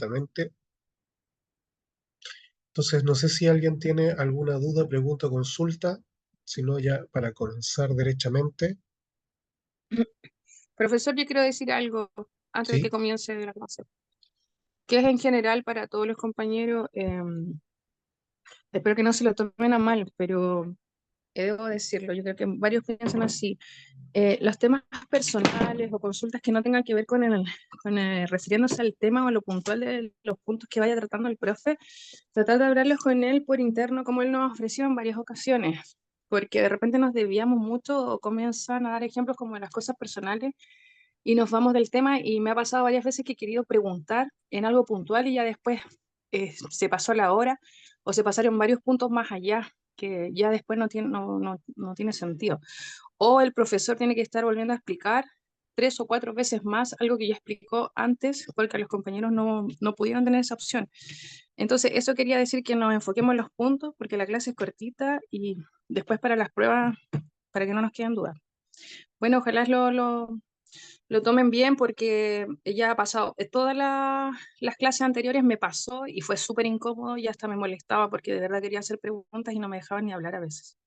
inmediatamente. Entonces, no sé si alguien tiene alguna duda, pregunta o consulta, si no ya para comenzar derechamente. Profesor, yo quiero decir algo antes de que Sí, comience la clase, que es en general para todos los compañeros. Espero que no se lo tomen a mal, pero debo decirlo, yo creo que varios piensan así. Los temas personales o consultas que no tengan que ver refiriéndose al tema o a lo puntual de los puntos que vaya tratando el profe, tratar de hablarlos con él por interno, como él nos ofreció en varias ocasiones, porque de repente nos desviamos mucho o comienzan a dar ejemplos como de las cosas personales y nos vamos del tema y me ha pasado varias veces que he querido preguntar en algo puntual y ya después se pasó la hora o se pasaron varios puntos más allá que ya después no tiene sentido. O el profesor tiene que estar volviendo a explicar 3 o 4 veces más algo que ya explicó antes porque los compañeros no pudieron tener esa opción. Entonces, eso quería decir que nos enfoquemos en los puntos porque la clase es cortita y después para las pruebas, para que no nos queden dudas. Bueno, ojalá lo tomen bien porque ya ha pasado, todas las clases anteriores me pasó y fue súper incómodo y hasta me molestaba porque de verdad quería hacer preguntas y no me dejaban ni hablar a veces.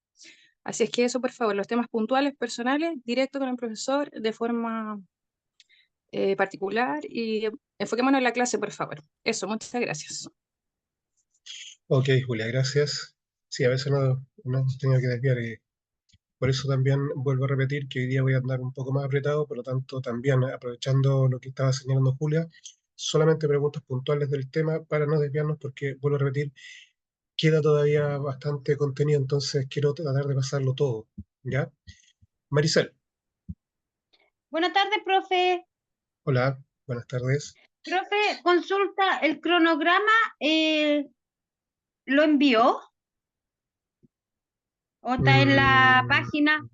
Así es que eso, por favor, los temas puntuales, personales, directo con el profesor de forma particular y enfoquémonos en la clase, por favor. Eso, muchas gracias. ok, Julia, gracias. Sí, a veces no hemos tenido que desviar. Por eso también vuelvo a repetir que hoy día voy a andar un poco más apretado, por lo tanto también aprovechando lo que estaba señalando Julia, solamente preguntas puntuales del tema para no desviarnos porque, vuelvo a repetir, queda todavía bastante contenido, entonces quiero tratar de pasarlo todo, ¿ya? Maricel, Buenas tardes, profe. hola, buenas tardes. Profe, consulta, ¿el cronograma lo envió o está en la Mm, página,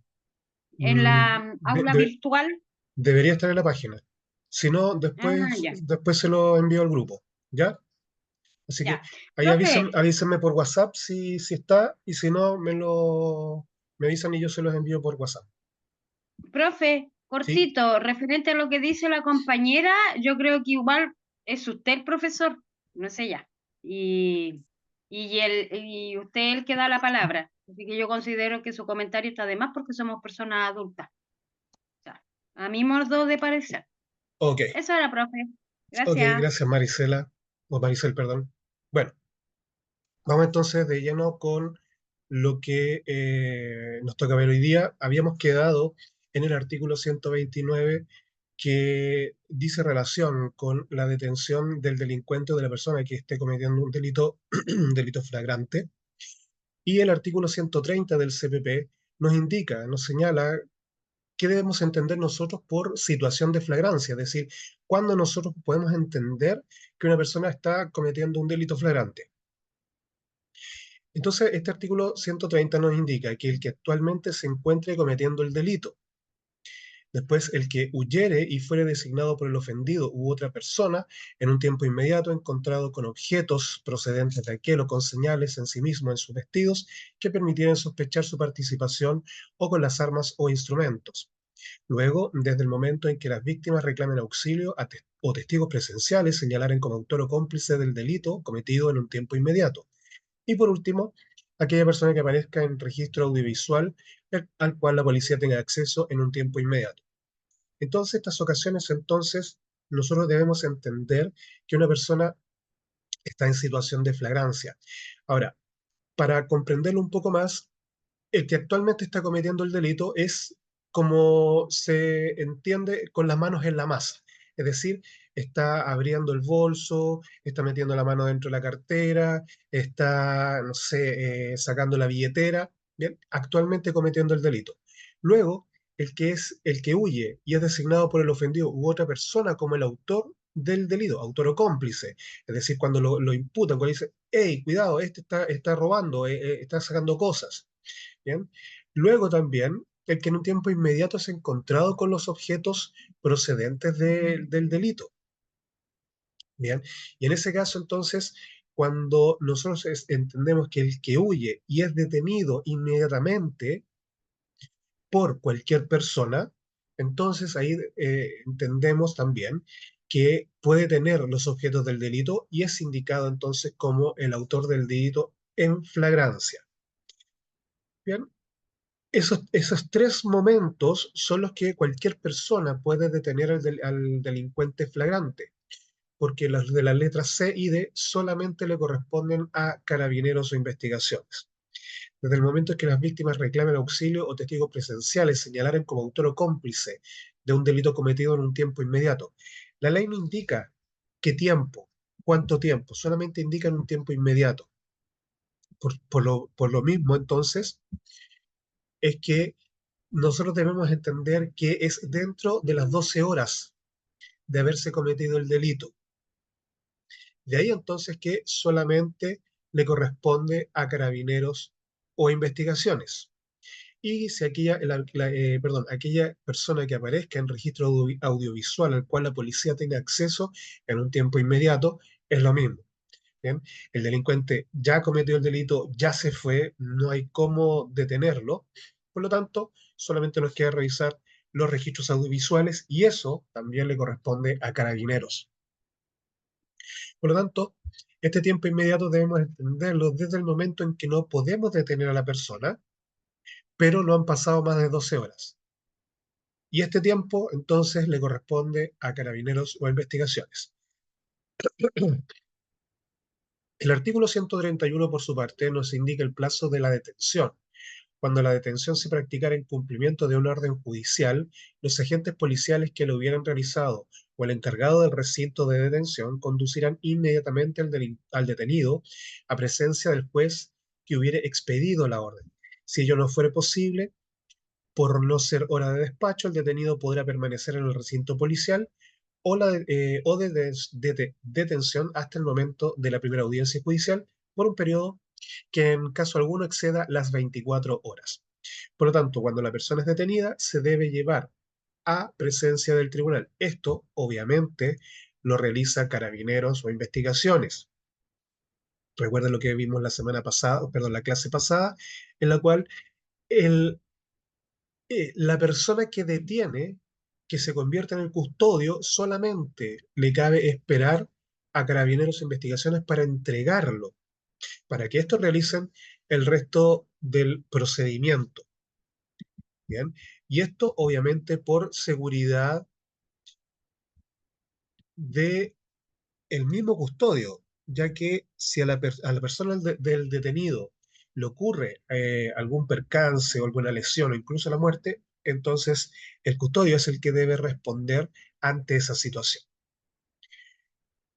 en mm, la aula virtual? debería estar en la página. Si no, Ah, ya, después se lo envío al grupo, ¿ya? Así que ya. ahí Profe, avísenme por WhatsApp si está, y si no, me avisan y yo se los envío por WhatsApp. profe, ¿Sí? cortito, referente a lo que dice la compañera, yo creo que igual es usted el profesor, no es ella. Y usted es el que da la palabra. Así que yo considero que su comentario está de más porque somos personas adultas. O sea, a mi modo de parecer. Ok, Eso era, profe. ok, Gracias. gracias Marisela, o Maricel, perdón. Bueno, vamos entonces de lleno con lo que nos toca ver hoy día. Habíamos quedado en el artículo 129 que dice relación con la detención del delincuente o de la persona que esté cometiendo un delito, un delito flagrante. Y el artículo 130 del CPP nos indica, nos señala qué debemos entender nosotros por situación de flagrancia, es decir, cuándo nosotros podemos entender que una persona está cometiendo un delito flagrante. Entonces, este artículo 130 nos indica que el que actualmente se encuentre cometiendo el delito, después el que huyere y fuere designado por el ofendido u otra persona en un tiempo inmediato encontrado con objetos procedentes de aquel o con señales en sí mismo en sus vestidos que permitieran sospechar su participación o con las armas o instrumentos. Luego, desde el momento en que las víctimas reclamen auxilio o testigos presenciales señalaren como autor o cómplice del delito cometido en un tiempo inmediato. Y por último, aquella persona que aparezca en registro audiovisual al cual la policía tenga acceso en un tiempo inmediato. En todas estas ocasiones, entonces, nosotros debemos entender que una persona está en situación de flagrancia. Ahora, para comprenderlo un poco más, el que actualmente está cometiendo el delito es como se entiende con las manos en la masa. Es decir, está abriendo el bolso, está metiendo la mano dentro de la cartera, está, no sé, sacando la billetera, bien, actualmente cometiendo el delito. Luego, el que huye y es designado por el ofendido u otra persona como el autor del delito, autor o cómplice. Es decir, cuando lo imputan, cuando dice, hey, cuidado, este está robando, está sacando cosas. ¿Bien? Luego también, el que en un tiempo inmediato es encontrado con los objetos procedentes del delito. ¿Bien? Y en ese caso, entonces, cuando nosotros entendemos que el que huye y es detenido inmediatamente por cualquier persona, entonces ahí entendemos también que puede tener los objetos del delito y es indicado entonces como el autor del delito en flagrancia. Bien, esos tres momentos son los que cualquier persona puede detener al delincuente flagrante, porque los de las letras C y D solamente le corresponden a carabineros o investigaciones. Desde el momento en que las víctimas reclamen auxilio o testigos presenciales señalaren como autor o cómplice de un delito cometido en un tiempo inmediato. La ley no indica qué tiempo, cuánto tiempo, solamente indica en un tiempo inmediato. Por lo mismo, entonces, es que nosotros debemos entender que es dentro de las 12 horas de haberse cometido el delito. De ahí entonces que solamente le corresponde a carabineros o investigaciones. Y si aquella persona que aparezca en registro audiovisual al cual la policía tenga acceso en un tiempo inmediato, es lo mismo. ¿Bien? El delincuente ya cometió el delito, ya se fue, no hay cómo detenerlo. Por lo tanto, solamente nos queda revisar los registros audiovisuales y eso también le corresponde a carabineros. Por lo tanto, este tiempo inmediato debemos entenderlo desde el momento en que no podemos detener a la persona, pero no han pasado más de 12 horas. Y este tiempo entonces le corresponde a carabineros o investigaciones. El artículo 131, por su parte, nos indica el plazo de la detención. Cuando la detención se practicara en cumplimiento de una orden judicial, los agentes policiales que lo hubieran realizado o el encargado del recinto de detención conducirán inmediatamente al detenido a presencia del juez que hubiere expedido la orden. Si ello no fuere posible, por no ser hora de despacho, el detenido podrá permanecer en el recinto policial o de detención hasta el momento de la primera audiencia judicial por un periodo que en caso alguno exceda las 24 horas. Por lo tanto, cuando la persona es detenida, se debe llevar a presencia del tribunal. Esto, obviamente, lo realiza carabineros o investigaciones. Recuerden lo que vimos la semana pasada, perdón, la clase pasada, en la cual el la persona que detiene, que se convierte en el custodio, solamente le cabe esperar a carabineros e investigaciones para entregarlo, para que estos realicen el resto del procedimiento. Bien, y esto obviamente por seguridad de el mismo custodio, ya que si a la persona del detenido le ocurre algún percance o alguna lesión o incluso la muerte, entonces el custodio es el que debe responder ante esa situación.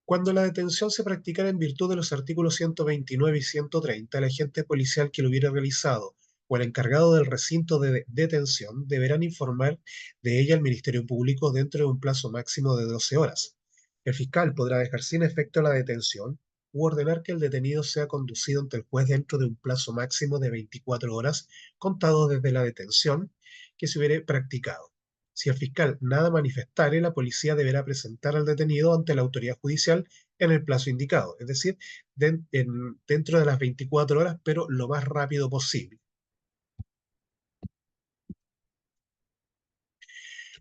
Cuando la detención se practicara en virtud de los artículos 129 y 130, el agente policial que lo hubiera realizado o el encargado del recinto de detención deberán informar de ella al Ministerio Público dentro de un plazo máximo de 12 horas. El fiscal podrá dejar sin efecto la detención u ordenar que el detenido sea conducido ante el juez dentro de un plazo máximo de 24 horas contado desde la detención que se hubiere practicado. Si el fiscal nada manifestare, la policía deberá presentar al detenido ante la autoridad judicial en el plazo indicado, es decir, dentro de las 24 horas, pero lo más rápido posible.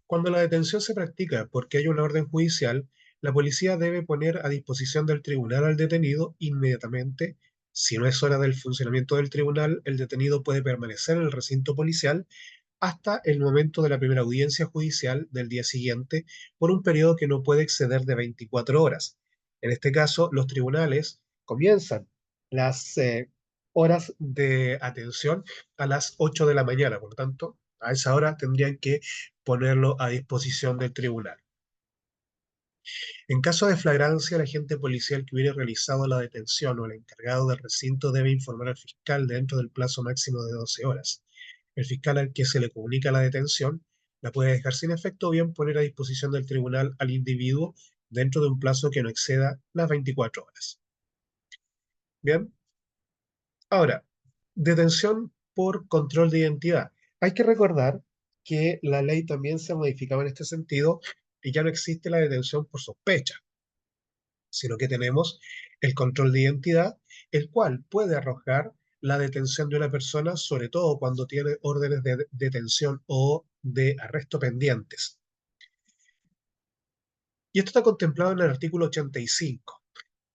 Cuando la detención se practica porque hay una orden judicial, la policía debe poner a disposición del tribunal al detenido inmediatamente. Si no es hora del funcionamiento del tribunal, el detenido puede permanecer en el recinto policial hasta el momento de la primera audiencia judicial del día siguiente por un periodo que no puede exceder de 24 horas. En este caso, los tribunales comienzan las horas de atención a las 8 de la mañana, por lo tanto, a esa hora tendrían que ponerlo a disposición del tribunal. En caso de flagrancia, el agente policial que hubiera realizado la detención o el encargado del recinto debe informar al fiscal dentro del plazo máximo de 12 horas. El fiscal al que se le comunica la detención la puede dejar sin efecto o bien poner a disposición del tribunal al individuo dentro de un plazo que no exceda las 24 horas. Bien, ahora, detención por control de identidad. Hay que recordar que la ley también se modificaba en este sentido y ya no existe la detención por sospecha, sino que tenemos el control de identidad, el cual puede arrojar la detención de una persona, sobre todo cuando tiene órdenes de detención o de arresto pendientes. Y esto está contemplado en el artículo 85.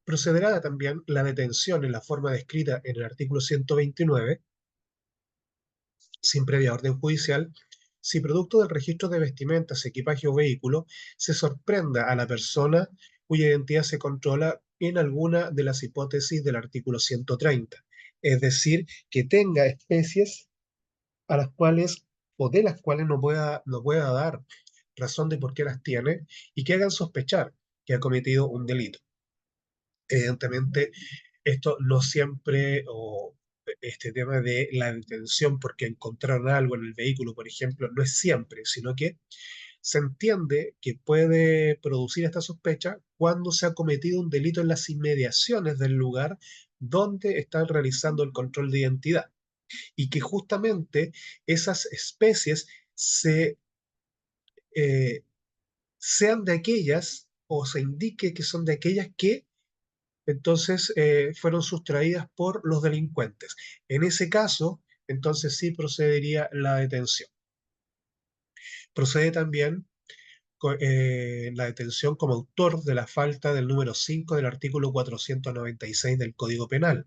Procederá también la detención en la forma descrita en el artículo 129, sin previa orden judicial, si producto del registro de vestimentas, equipaje o vehículo se sorprenda a la persona cuya identidad se controla en alguna de las hipótesis del artículo 130. Es decir, que tenga especies a las cuales o de las cuales no pueda dar razón de por qué las tiene y que hagan sospechar que ha cometido un delito. Evidentemente, esto no siempre, o este tema de la detención porque encontraron algo en el vehículo, por ejemplo, no es siempre, sino que se entiende que puede producir esta sospecha cuando se ha cometido un delito en las inmediaciones del lugar donde están realizando el control de identidad y que justamente esas especies eh, sean de aquellas o se indique que son de aquellas que entonces fueron sustraídas por los delincuentes. En ese caso, entonces sí procedería la detención. Procede también la detención como autor de la falta del número 5 del artículo 496 del Código Penal,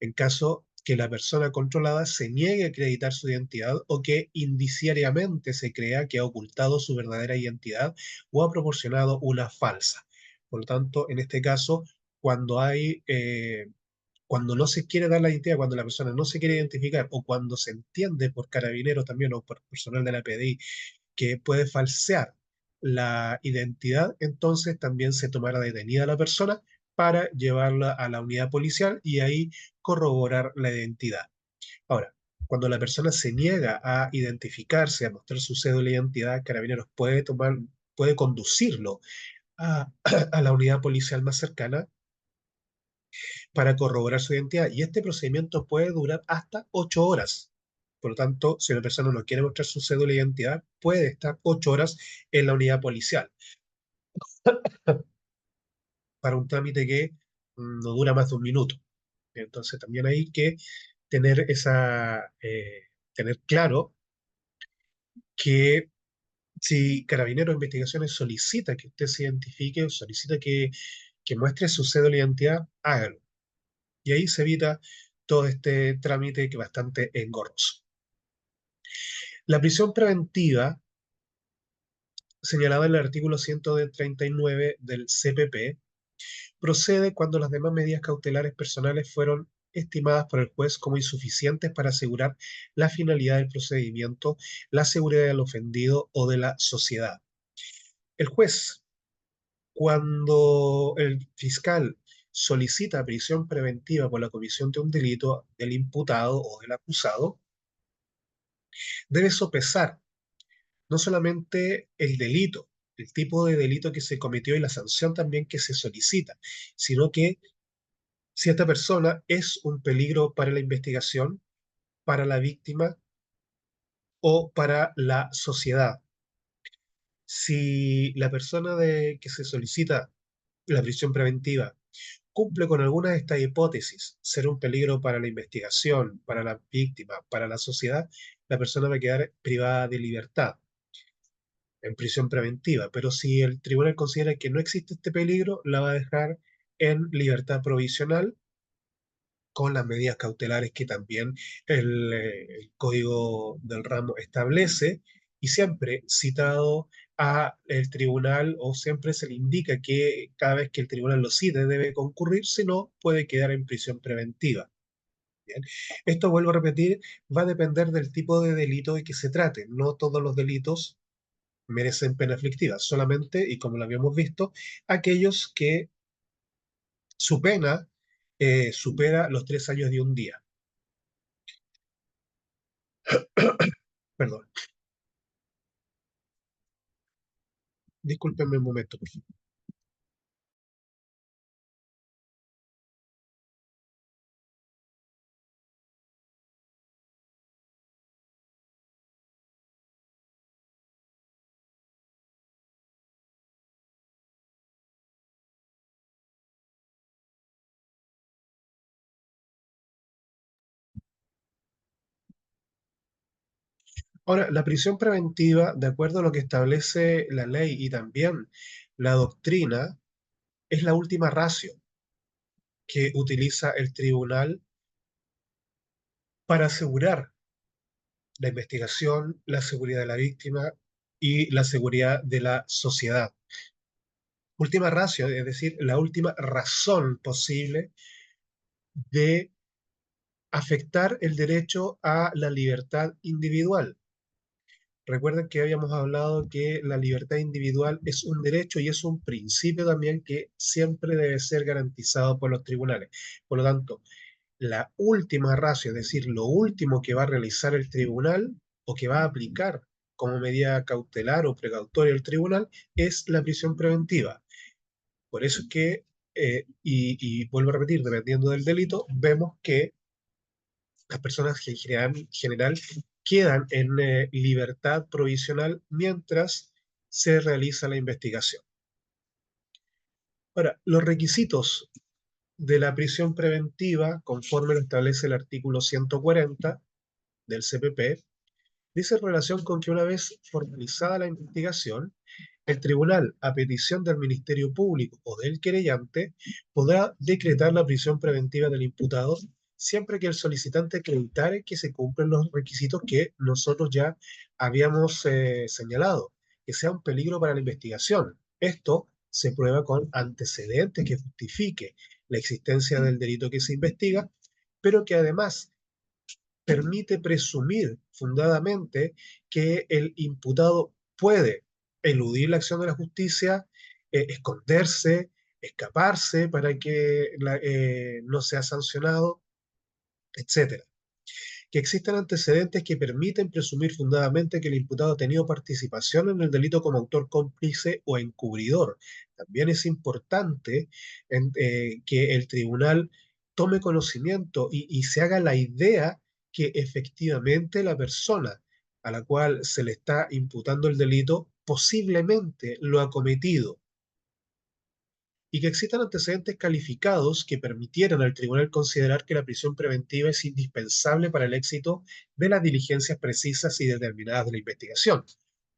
en caso que la persona controlada se niegue a acreditar su identidad o que indiciariamente se crea que ha ocultado su verdadera identidad o ha proporcionado una falsa. Por lo tanto, en este caso, cuando cuando no se quiere dar la identidad, cuando la persona no se quiere identificar o cuando se entiende por carabineros también o por personal de la PDI que puede falsear la identidad, entonces también se tomará detenida la persona para llevarla a la unidad policial y ahí corroborar la identidad. Ahora, cuando la persona se niega a identificarse, a mostrar su cédula de identidad, Carabineros puede conducirlo a, a la unidad policial más cercana para corroborar su identidad. Y este procedimiento puede durar hasta 8 horas. Por lo tanto, si una persona no quiere mostrar su cédula de identidad, puede estar 8 horas en la unidad policial para un trámite que no dura más de un minuto. Entonces, también hay que tener claro que si Carabineros de Investigaciones solicita que usted se identifique o solicita que muestre su cédula de identidad, hágalo. Y ahí se evita todo este trámite que es bastante engorroso. La prisión preventiva, señalada en el artículo 139 del CPP, procede cuando las demás medidas cautelares personales fueron estimadas por el juez como insuficientes para asegurar la finalidad del procedimiento, la seguridad del ofendido o de la sociedad. El juez, cuando el fiscal solicita prisión preventiva por la comisión de un delito del imputado o del acusado, debe sopesar no solamente el delito, el tipo de delito que se cometió y la sanción también que se solicita, sino que si esta persona es un peligro para la investigación, para la víctima o para la sociedad. Si la persona que se solicita la prisión preventiva cumple con alguna de estas hipótesis, ser un peligro para la investigación, para la víctima, para la sociedad, la persona va a quedar privada de libertad en prisión preventiva, pero si el tribunal considera que no existe este peligro, la va a dejar en libertad provisional con las medidas cautelares que también el Código del Ramo establece y siempre citado a el tribunal o siempre se le indica que cada vez que el tribunal lo cite debe concurrir, si no puede quedar en prisión preventiva. Bien. Esto, vuelvo a repetir, va a depender del tipo de delito de que se trate. No todos los delitos merecen pena aflictiva, solamente, y como lo habíamos visto, aquellos que su pena supera los 3 años de un día. Perdón, discúlpenme un momento, por favor. Ahora, la prisión preventiva, de acuerdo a lo que establece la ley y también la doctrina es la última ratio que utiliza el tribunal para asegurar la investigación, la seguridad de la víctima y la seguridad de la sociedad. Última ratio, es decir, la última razón posible de afectar el derecho a la libertad individual. Recuerden que habíamos hablado que la libertad individual es un derecho y es un principio también que siempre debe ser garantizado por los tribunales. Por lo tanto, la última ratio, es decir, lo último que va a realizar el tribunal o que va a aplicar como medida cautelar o precautoria el tribunal es la prisión preventiva. Por eso es que, y vuelvo a repetir, dependiendo del delito, vemos que las personas que en general quedan en libertad provisional mientras se realiza la investigación. Ahora, los requisitos de la prisión preventiva, conforme lo establece el artículo 140 del CPP, dice en relación con que una vez formalizada la investigación, el tribunal, a petición del Ministerio Público o del querellante, podrá decretar la prisión preventiva del imputado siempre que el solicitante acreditare que se cumplen los requisitos que nosotros ya habíamos señalado, que sea un peligro para la investigación. Esto se prueba con antecedentes que justifique la existencia del delito que se investiga, pero que además permite presumir fundadamente que el imputado puede eludir la acción de la justicia, esconderse, escaparse para que no sea sancionado, etcétera. Que existen antecedentes que permiten presumir fundadamente que el imputado ha tenido participación en el delito como autor cómplice o encubridor. También es importante que el tribunal tome conocimiento y se haga la idea que efectivamente la persona a la cual se le está imputando el delito posiblemente lo ha cometido y que existan antecedentes calificados que permitieran al tribunal considerar que la prisión preventiva es indispensable para el éxito de las diligencias precisas y determinadas de la investigación,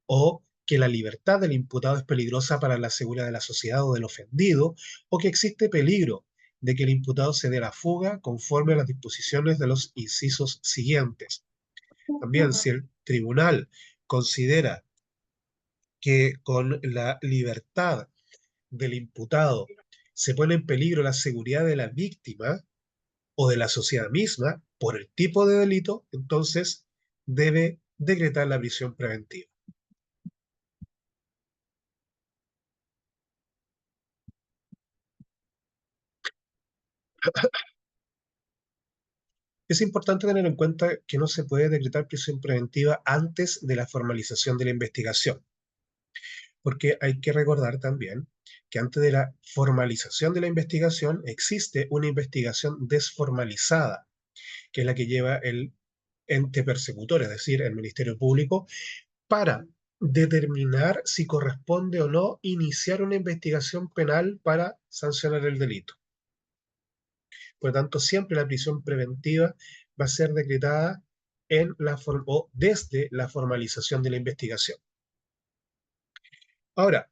o que la libertad del imputado es peligrosa para la seguridad de la sociedad o del ofendido, o que existe peligro de que el imputado se dé la fuga conforme a las disposiciones de los incisos siguientes. También, si el tribunal considera que con la libertad del imputado se pone en peligro la seguridad de la víctima o de la sociedad misma por el tipo de delito, entonces debe decretar la prisión preventiva. Es importante tener en cuenta que no se puede decretar prisión preventiva antes de la formalización de la investigación, porque hay que recordar también que antes de la formalización de la investigación existe una investigación desformalizada, que es la que lleva el ente persecutor, es decir, el Ministerio Público, para determinar si corresponde o no iniciar una investigación penal para sancionar el delito. Por lo tanto, siempre la prisión preventiva va a ser decretada o desde la formalización de la investigación. Ahora,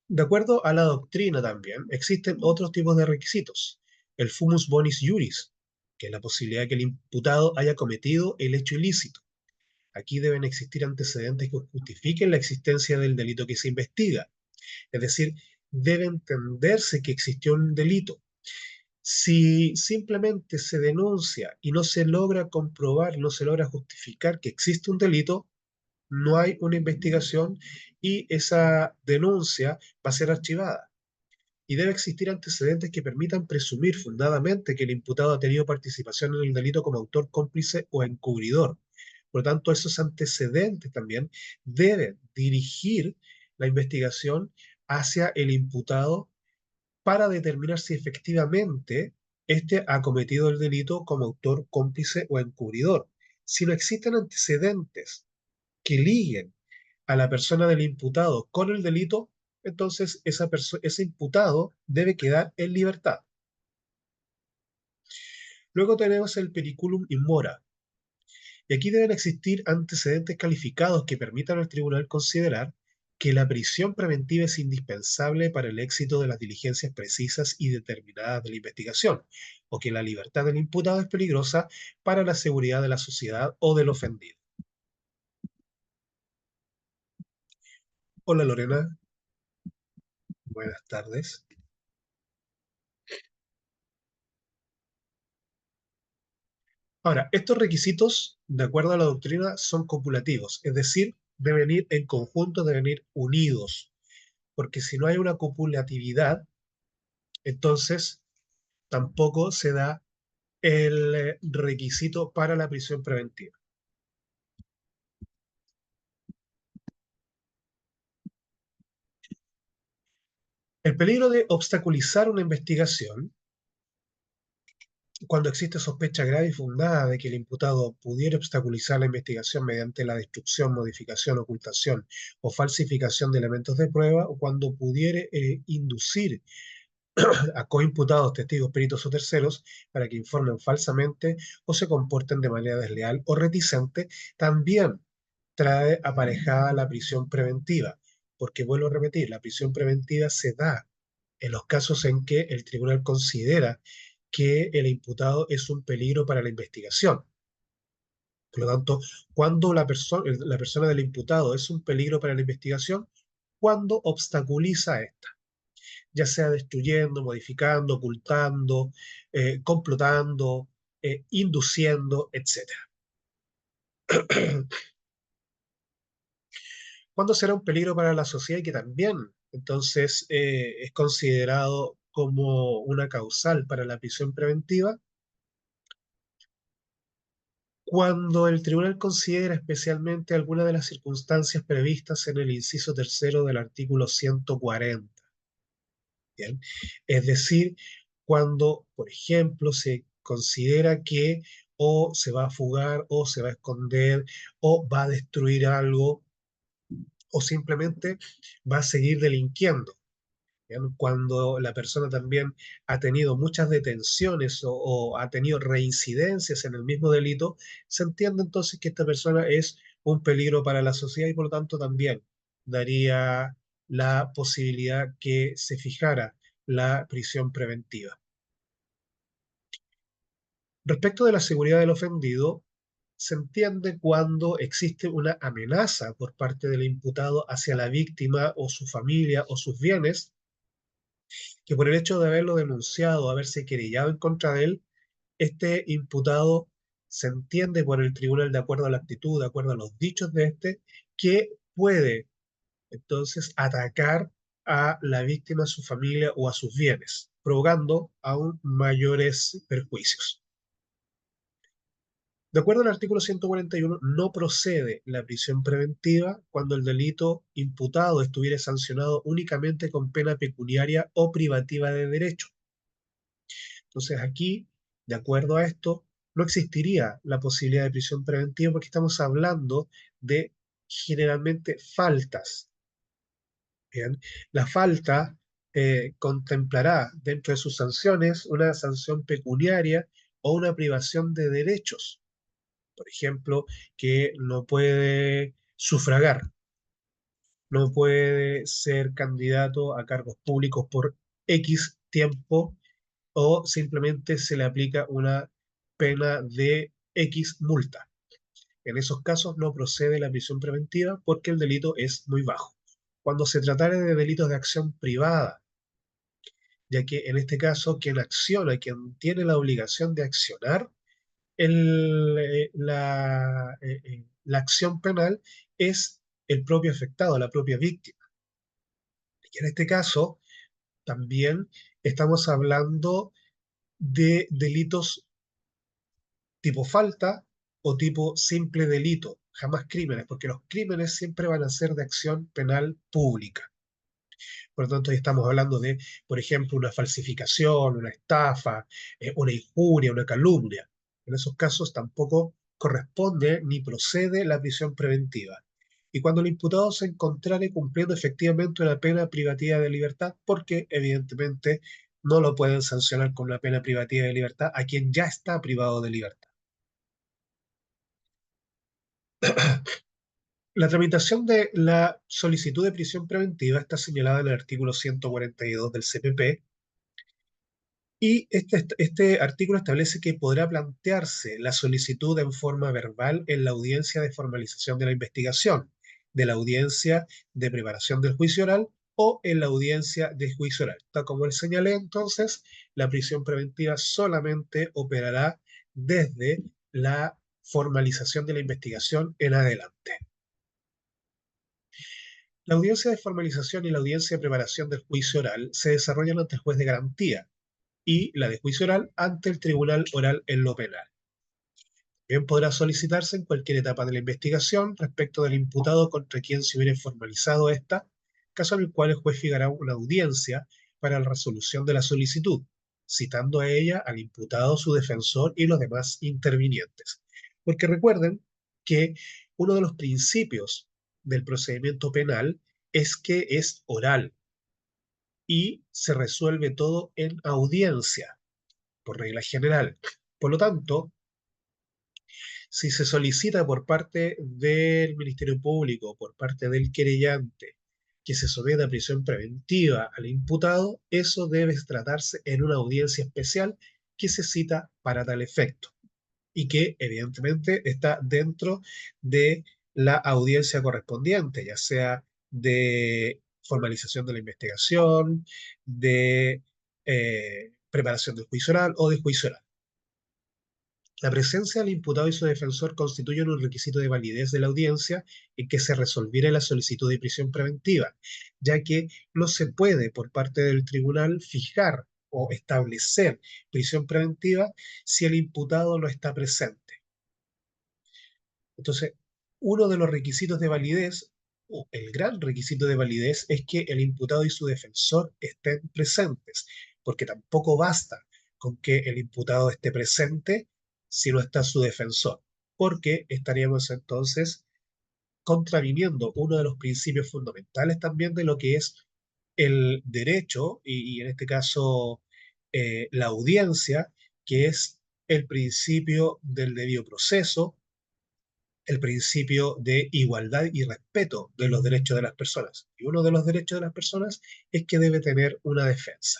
de acuerdo a la doctrina también, existen otros tipos de requisitos. El fumus bonis iuris, que es la posibilidad de que el imputado haya cometido el hecho ilícito. Aquí deben existir antecedentes que justifiquen la existencia del delito que se investiga. Es decir, debe entenderse que existió un delito. Si simplemente se denuncia y no se logra comprobar, no se logra justificar que existe un delito, no hay una investigación y esa denuncia va a ser archivada. Y debe existir antecedentes que permitan presumir fundadamente que el imputado ha tenido participación en el delito como autor, cómplice o encubridor. Por lo tanto, esos antecedentes también deben dirigir la investigación hacia el imputado para determinar si efectivamente éste ha cometido el delito como autor, cómplice o encubridor. Si no existen antecedentes que liguen a la persona del imputado con el delito, entonces ese imputado debe quedar en libertad. Luego tenemos el periculum in mora. Y aquí deben existir antecedentes calificados que permitan al tribunal considerar que la prisión preventiva es indispensable para el éxito de las diligencias precisas y determinadas de la investigación, o que la libertad del imputado es peligrosa para la seguridad de la sociedad o del ofendido. Hola Lorena, buenas tardes. Ahora, estos requisitos, de acuerdo a la doctrina, son copulativos, es decir, deben ir en conjunto, deben ir unidos, porque si no hay una copulatividad, entonces tampoco se da el requisito para la prisión preventiva. El peligro de obstaculizar una investigación, cuando existe sospecha grave y fundada de que el imputado pudiera obstaculizar la investigación mediante la destrucción, modificación, ocultación o falsificación de elementos de prueba, o cuando pudiere inducir a coimputados, testigos, peritos o terceros para que informen falsamente o se comporten de manera desleal o reticente, también trae aparejada la prisión preventiva. Porque vuelvo a repetir, la prisión preventiva se da en los casos en que el tribunal considera que el imputado es un peligro para la investigación. Por lo tanto, cuando la persona del imputado es un peligro para la investigación, cuando obstaculiza esta, ya sea destruyendo, modificando, ocultando, complotando, induciendo, etc. ¿Cuándo será un peligro para la sociedad y que también entonces es considerado como una causal para la prisión preventiva? Cuando el tribunal considera especialmente alguna de las circunstancias previstas en el inciso tercero del artículo 140. ¿Bien? Es decir, cuando, por ejemplo, se considera que o se va a fugar o se va a esconder o va a destruir algo o simplemente va a seguir delinquiendo. ¿Bien? Cuando la persona también ha tenido muchas detenciones o ha tenido reincidencias en el mismo delito, se entiende entonces que esta persona es un peligro para la sociedad y por lo tanto también daría la posibilidad que se fijara la prisión preventiva. Respecto de la seguridad del ofendido, se entiende cuando existe una amenaza por parte del imputado hacia la víctima o su familia o sus bienes, que por el hecho de haberlo denunciado, haberse querellado en contra de él, este imputado se entiende por el tribunal, de acuerdo a la actitud, de acuerdo a los dichos de este, que puede entonces atacar a la víctima, a su familia o a sus bienes, provocando aún mayores perjuicios. De acuerdo al artículo 141, no procede la prisión preventiva cuando el delito imputado estuviera sancionado únicamente con pena pecuniaria o privativa de derecho. Entonces aquí, de acuerdo a esto, no existiría la posibilidad de prisión preventiva porque estamos hablando de generalmente faltas. Bien, la falta contemplará dentro de sus sanciones una sanción pecuniaria o una privación de derechos. Por ejemplo, que no puede sufragar, no puede ser candidato a cargos públicos por X tiempo o simplemente se le aplica una pena de X multa. En esos casos no procede la prisión preventiva porque el delito es muy bajo. Cuando se tratara de delitos de acción privada, ya que en este caso quien acciona, quien tiene la obligación de accionar la acción penal es el propio afectado, la propia víctima. Y en este caso también estamos hablando de delitos tipo falta o tipo simple delito, jamás crímenes, porque los crímenes siempre van a ser de acción penal pública. Por lo tanto, ahí estamos hablando de, por ejemplo, una falsificación, una estafa, una injuria, una calumnia. En esos casos tampoco corresponde ni procede la prisión preventiva. Y cuando el imputado se encontrare cumpliendo efectivamente una pena privativa de libertad, porque evidentemente no lo pueden sancionar con una pena privativa de libertad a quien ya está privado de libertad. La tramitación de la solicitud de prisión preventiva está señalada en el artículo 142 del CPP y este artículo establece que podrá plantearse la solicitud en forma verbal en la audiencia de formalización de la investigación, de la audiencia de preparación del juicio oral o en la audiencia de juicio oral. Tal como él señalé, entonces, la prisión preventiva solamente operará desde la formalización de la investigación en adelante. La audiencia de formalización y la audiencia de preparación del juicio oral se desarrollan ante el juez de garantía y la de juicio oral ante el tribunal oral en lo penal. Bien podrá solicitarse en cualquier etapa de la investigación respecto del imputado contra quien se hubiera formalizado esta, caso en el cual el juez fijará una audiencia para la resolución de la solicitud, citando a ella al imputado, su defensor y los demás intervinientes. Porque recuerden que uno de los principios del procedimiento penal es que es oral y se resuelve todo en audiencia, por regla general. Por lo tanto, si se solicita por parte del Ministerio Público, por parte del querellante, que se someta a prisión preventiva al imputado, eso debe tratarse en una audiencia especial que se cita para tal efecto y que evidentemente está dentro de la audiencia correspondiente, ya sea de formalización de la investigación, de preparación del juicio oral o de juicio oral. La presencia del imputado y su defensor constituyen un requisito de validez de la audiencia en que se resolviera la solicitud de prisión preventiva, ya que no se puede por parte del tribunal fijar o establecer prisión preventiva si el imputado no está presente. Entonces, uno de los requisitos de validez, o el gran requisito de validez, es que el imputado y su defensor estén presentes, porque tampoco basta con que el imputado esté presente si no está su defensor, porque estaríamos entonces contraviniendo uno de los principios fundamentales también de lo que es el derecho, y en este caso la audiencia, que es el principio del debido proceso, el principio de igualdad y respeto de los derechos de las personas. Y uno de los derechos de las personas es que debe tener una defensa.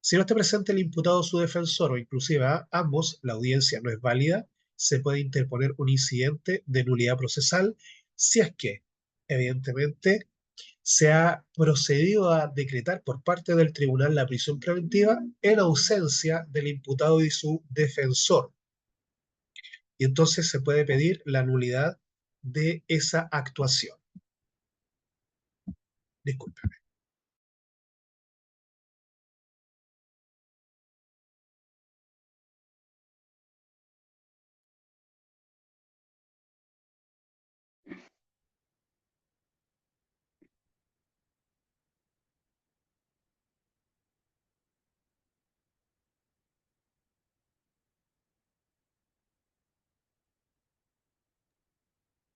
Si no está presente el imputado o su defensor, o inclusive a ambos, la audiencia no es válida, se puede interponer un incidente de nulidad procesal si es que, evidentemente, se ha procedido a decretar por parte del tribunal la prisión preventiva en ausencia del imputado y su defensor. Y entonces se puede pedir la nulidad de esa actuación. Disculpe.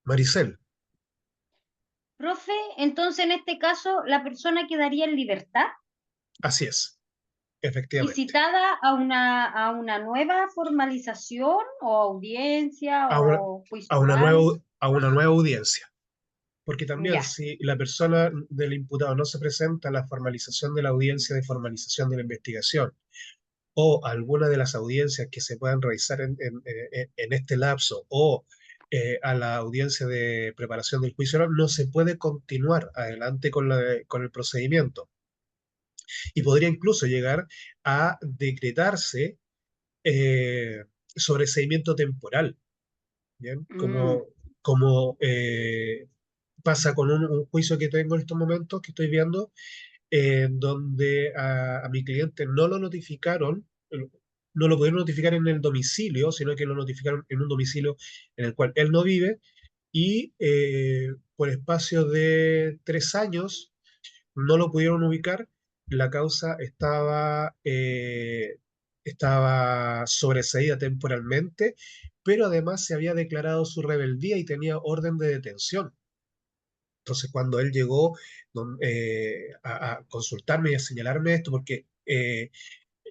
Maricel, Profe, entonces en este caso la persona quedaría en libertad así es, y efectivamente. citada a una nueva formalización o audiencia A una, o juicio oral. a una nueva audiencia. Porque también Ya. si la persona del imputado no se presenta a la formalización de la audiencia de formalización de la investigación o alguna de las audiencias que se puedan realizar en este lapso o a la audiencia de preparación del juicio oral, no se puede continuar adelante con el procedimiento. Y podría incluso llegar a decretarse sobreseimiento temporal, ¿bien? Mm, Como pasa con un juicio que tengo en estos momentos, que estoy viendo, en donde a mi cliente no lo notificaron, no lo pudieron notificar en el domicilio, sino que lo notificaron en un domicilio en el cual él no vive, y por espacio de 3 años no lo pudieron ubicar. La causa estaba sobreseída temporalmente, pero además se había declarado su rebeldía y tenía orden de detención. Entonces, cuando él llegó a consultarme y a señalarme esto, porque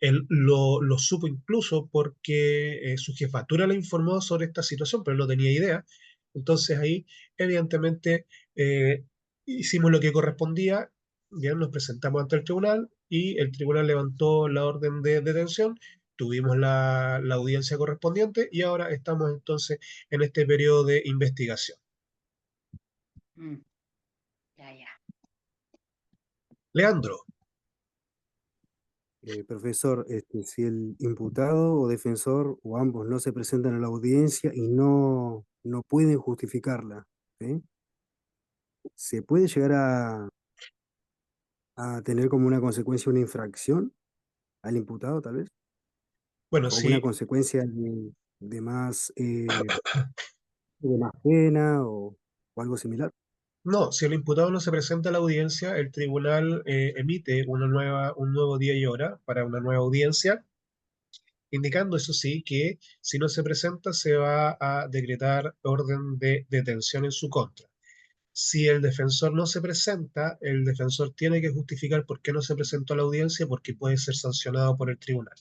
él lo supo incluso porque su jefatura le informó sobre esta situación, pero él no tenía idea. Entonces ahí, evidentemente, hicimos lo que correspondía, bien, nos presentamos ante el tribunal y el tribunal levantó la orden de detención, tuvimos la audiencia correspondiente y ahora estamos entonces en este periodo de investigación. Mm, ya, ya. Leandro, Profesor, si el imputado o defensor o ambos no se presentan a la audiencia y no pueden justificarla, ¿sí? ¿Se puede llegar a tener como una consecuencia una infracción al imputado, tal vez? bueno, ¿O una sí, consecuencia de más pena o algo similar? no, si el imputado no se presenta a la audiencia, el tribunal emite un nuevo día y hora para una nueva audiencia, indicando, eso sí, que si no se presenta se va a decretar orden de detención en su contra. Si el defensor no se presenta, el defensor tiene que justificar por qué no se presentó a la audiencia, porque puede ser sancionado por el tribunal.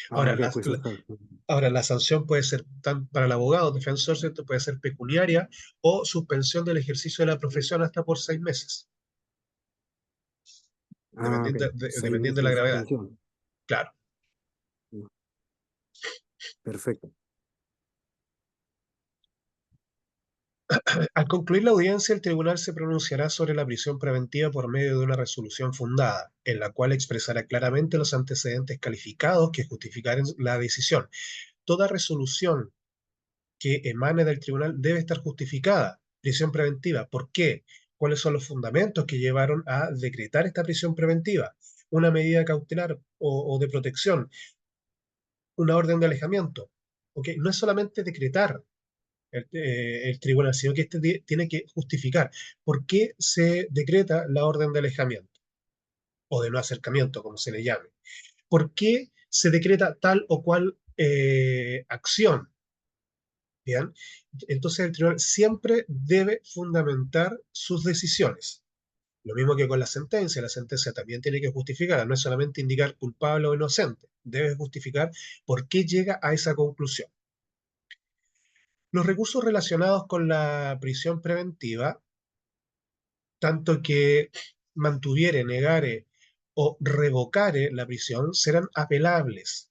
Ah, Ahora, ok, pues eso está. ahora la sanción puede ser para el abogado, defensor, ¿cierto? Puede ser pecuniaria o suspensión del ejercicio de la profesión hasta por 6 meses, Ah, ok. Seis dependiendo meses de la de gravedad. suspensión. Claro. Perfecto. Al concluir la audiencia, el tribunal se pronunciará sobre la prisión preventiva por medio de una resolución fundada, en la cual expresará claramente los antecedentes calificados que justificarán la decisión. Toda resolución que emane del tribunal debe estar justificada. Prisión preventiva. ¿Por qué? ¿Cuáles son los fundamentos que llevaron a decretar esta prisión preventiva? Una medida cautelar o de protección, una orden de alejamiento. ¿Ok? No es solamente decretar el tribunal, sino que tiene que justificar por qué se decreta la orden de alejamiento o de no acercamiento, como se le llame. ¿Por qué se decreta tal o cual acción? Bien, entonces el tribunal siempre debe fundamentar sus decisiones. Lo mismo que con la sentencia también tiene que justificar, no es solamente indicar culpable o inocente, debe justificar por qué llega a esa conclusión. Los recursos relacionados con la prisión preventiva, tanto que mantuviere, negare o revocare la prisión, serán apelables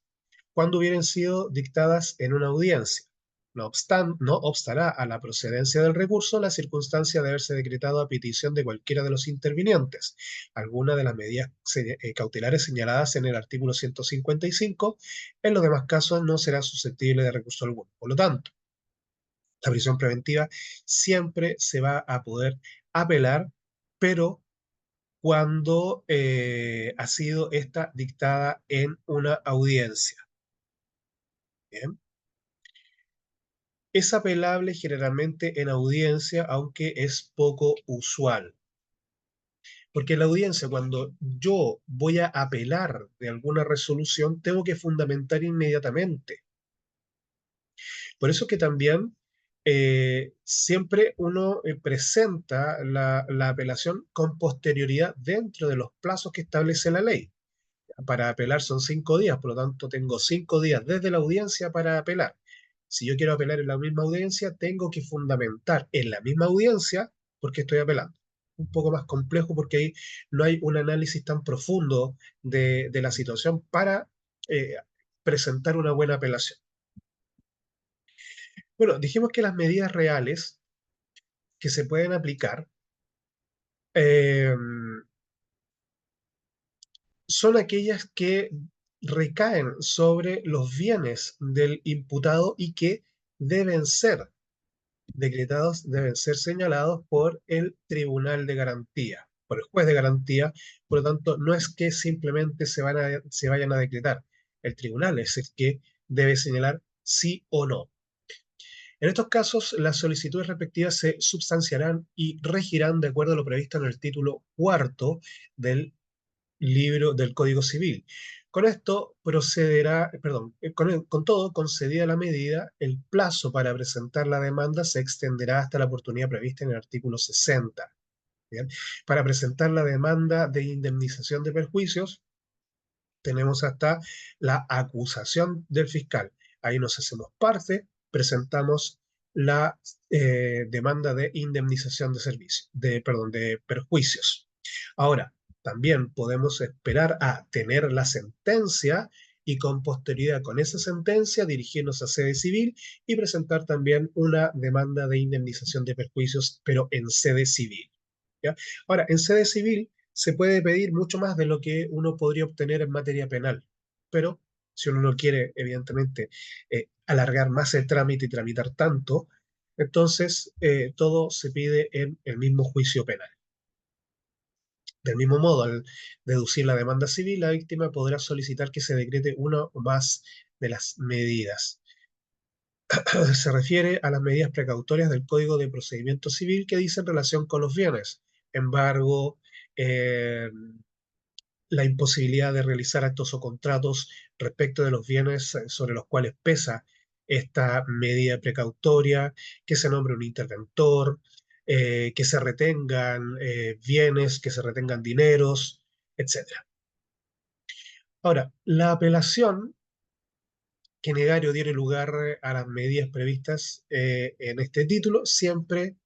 cuando hubieran sido dictadas en una audiencia. No obstará a la procedencia del recurso la circunstancia de haberse decretado a petición de cualquiera de los intervinientes alguna de las medidas cautelares señaladas en el artículo 155. En los demás casos no será susceptible de recurso alguno. Por lo tanto, la prisión preventiva siempre se va a poder apelar, pero cuando ha sido esta dictada en una audiencia. Bien. Es apelable generalmente en audiencia, aunque es poco usual. Porque en la audiencia, cuando yo voy a apelar de alguna resolución, tengo que fundamentar inmediatamente. Por eso que también siempre uno presenta la apelación con posterioridad dentro de los plazos que establece la ley. Para apelar son 5 días, por lo tanto tengo 5 días desde la audiencia para apelar. Si yo quiero apelar en la misma audiencia, tengo que fundamentar en la misma audiencia porque estoy apelando. Un poco más complejo porque ahí no hay un análisis tan profundo de la situación para eh, presentar una buena apelación. Bueno, dijimos que las medidas reales que se pueden aplicar eh, son aquellas que recaen sobre los bienes del imputado y que deben ser decretados, deben ser señalados por el tribunal de garantía, por el juez de garantía. Por lo tanto, no es que simplemente se vayan a decretar. El tribunal es el que debe señalar sí o no. En estos casos, las solicitudes respectivas se substanciarán y regirán de acuerdo a lo previsto en el título cuarto del libro del Código Civil. Con esto procederá, perdón, con todo, concedida la medida, el plazo para presentar la demanda se extenderá hasta la oportunidad prevista en el artículo 60. ¿Bien? Para presentar la demanda de indemnización de perjuicios, tenemos hasta la acusación del fiscal. Ahí nos hacemos parte presentamos la demanda de indemnización de servicios, perdón, de perjuicios. Ahora, también podemos esperar a tener la sentencia y con posterioridad con esa sentencia dirigirnos a sede civil y presentar también una demanda de indemnización de perjuicios, pero en sede civil. ¿Ya? Ahora, en sede civil se puede pedir mucho más de lo que uno podría obtener en materia penal, pero si uno no quiere, evidentemente, alargar más el trámite y tramitar tanto, entonces todo se pide en el mismo juicio penal. Del mismo modo, al deducir la demanda civil, la víctima podrá solicitar que se decrete una o más de las medidas. Se refiere a las medidas precautorias del Código de Procedimiento Civil que dicen relación con los bienes, embargo, eh, la imposibilidad de realizar actos o contratos respecto de los bienes sobre los cuales pesa esta medida precautoria, que se nombre un interventor, que se retengan bienes, que se retengan dineros, etc. Ahora, la apelación que negare o diere lugar a las medidas previstas en este título siempre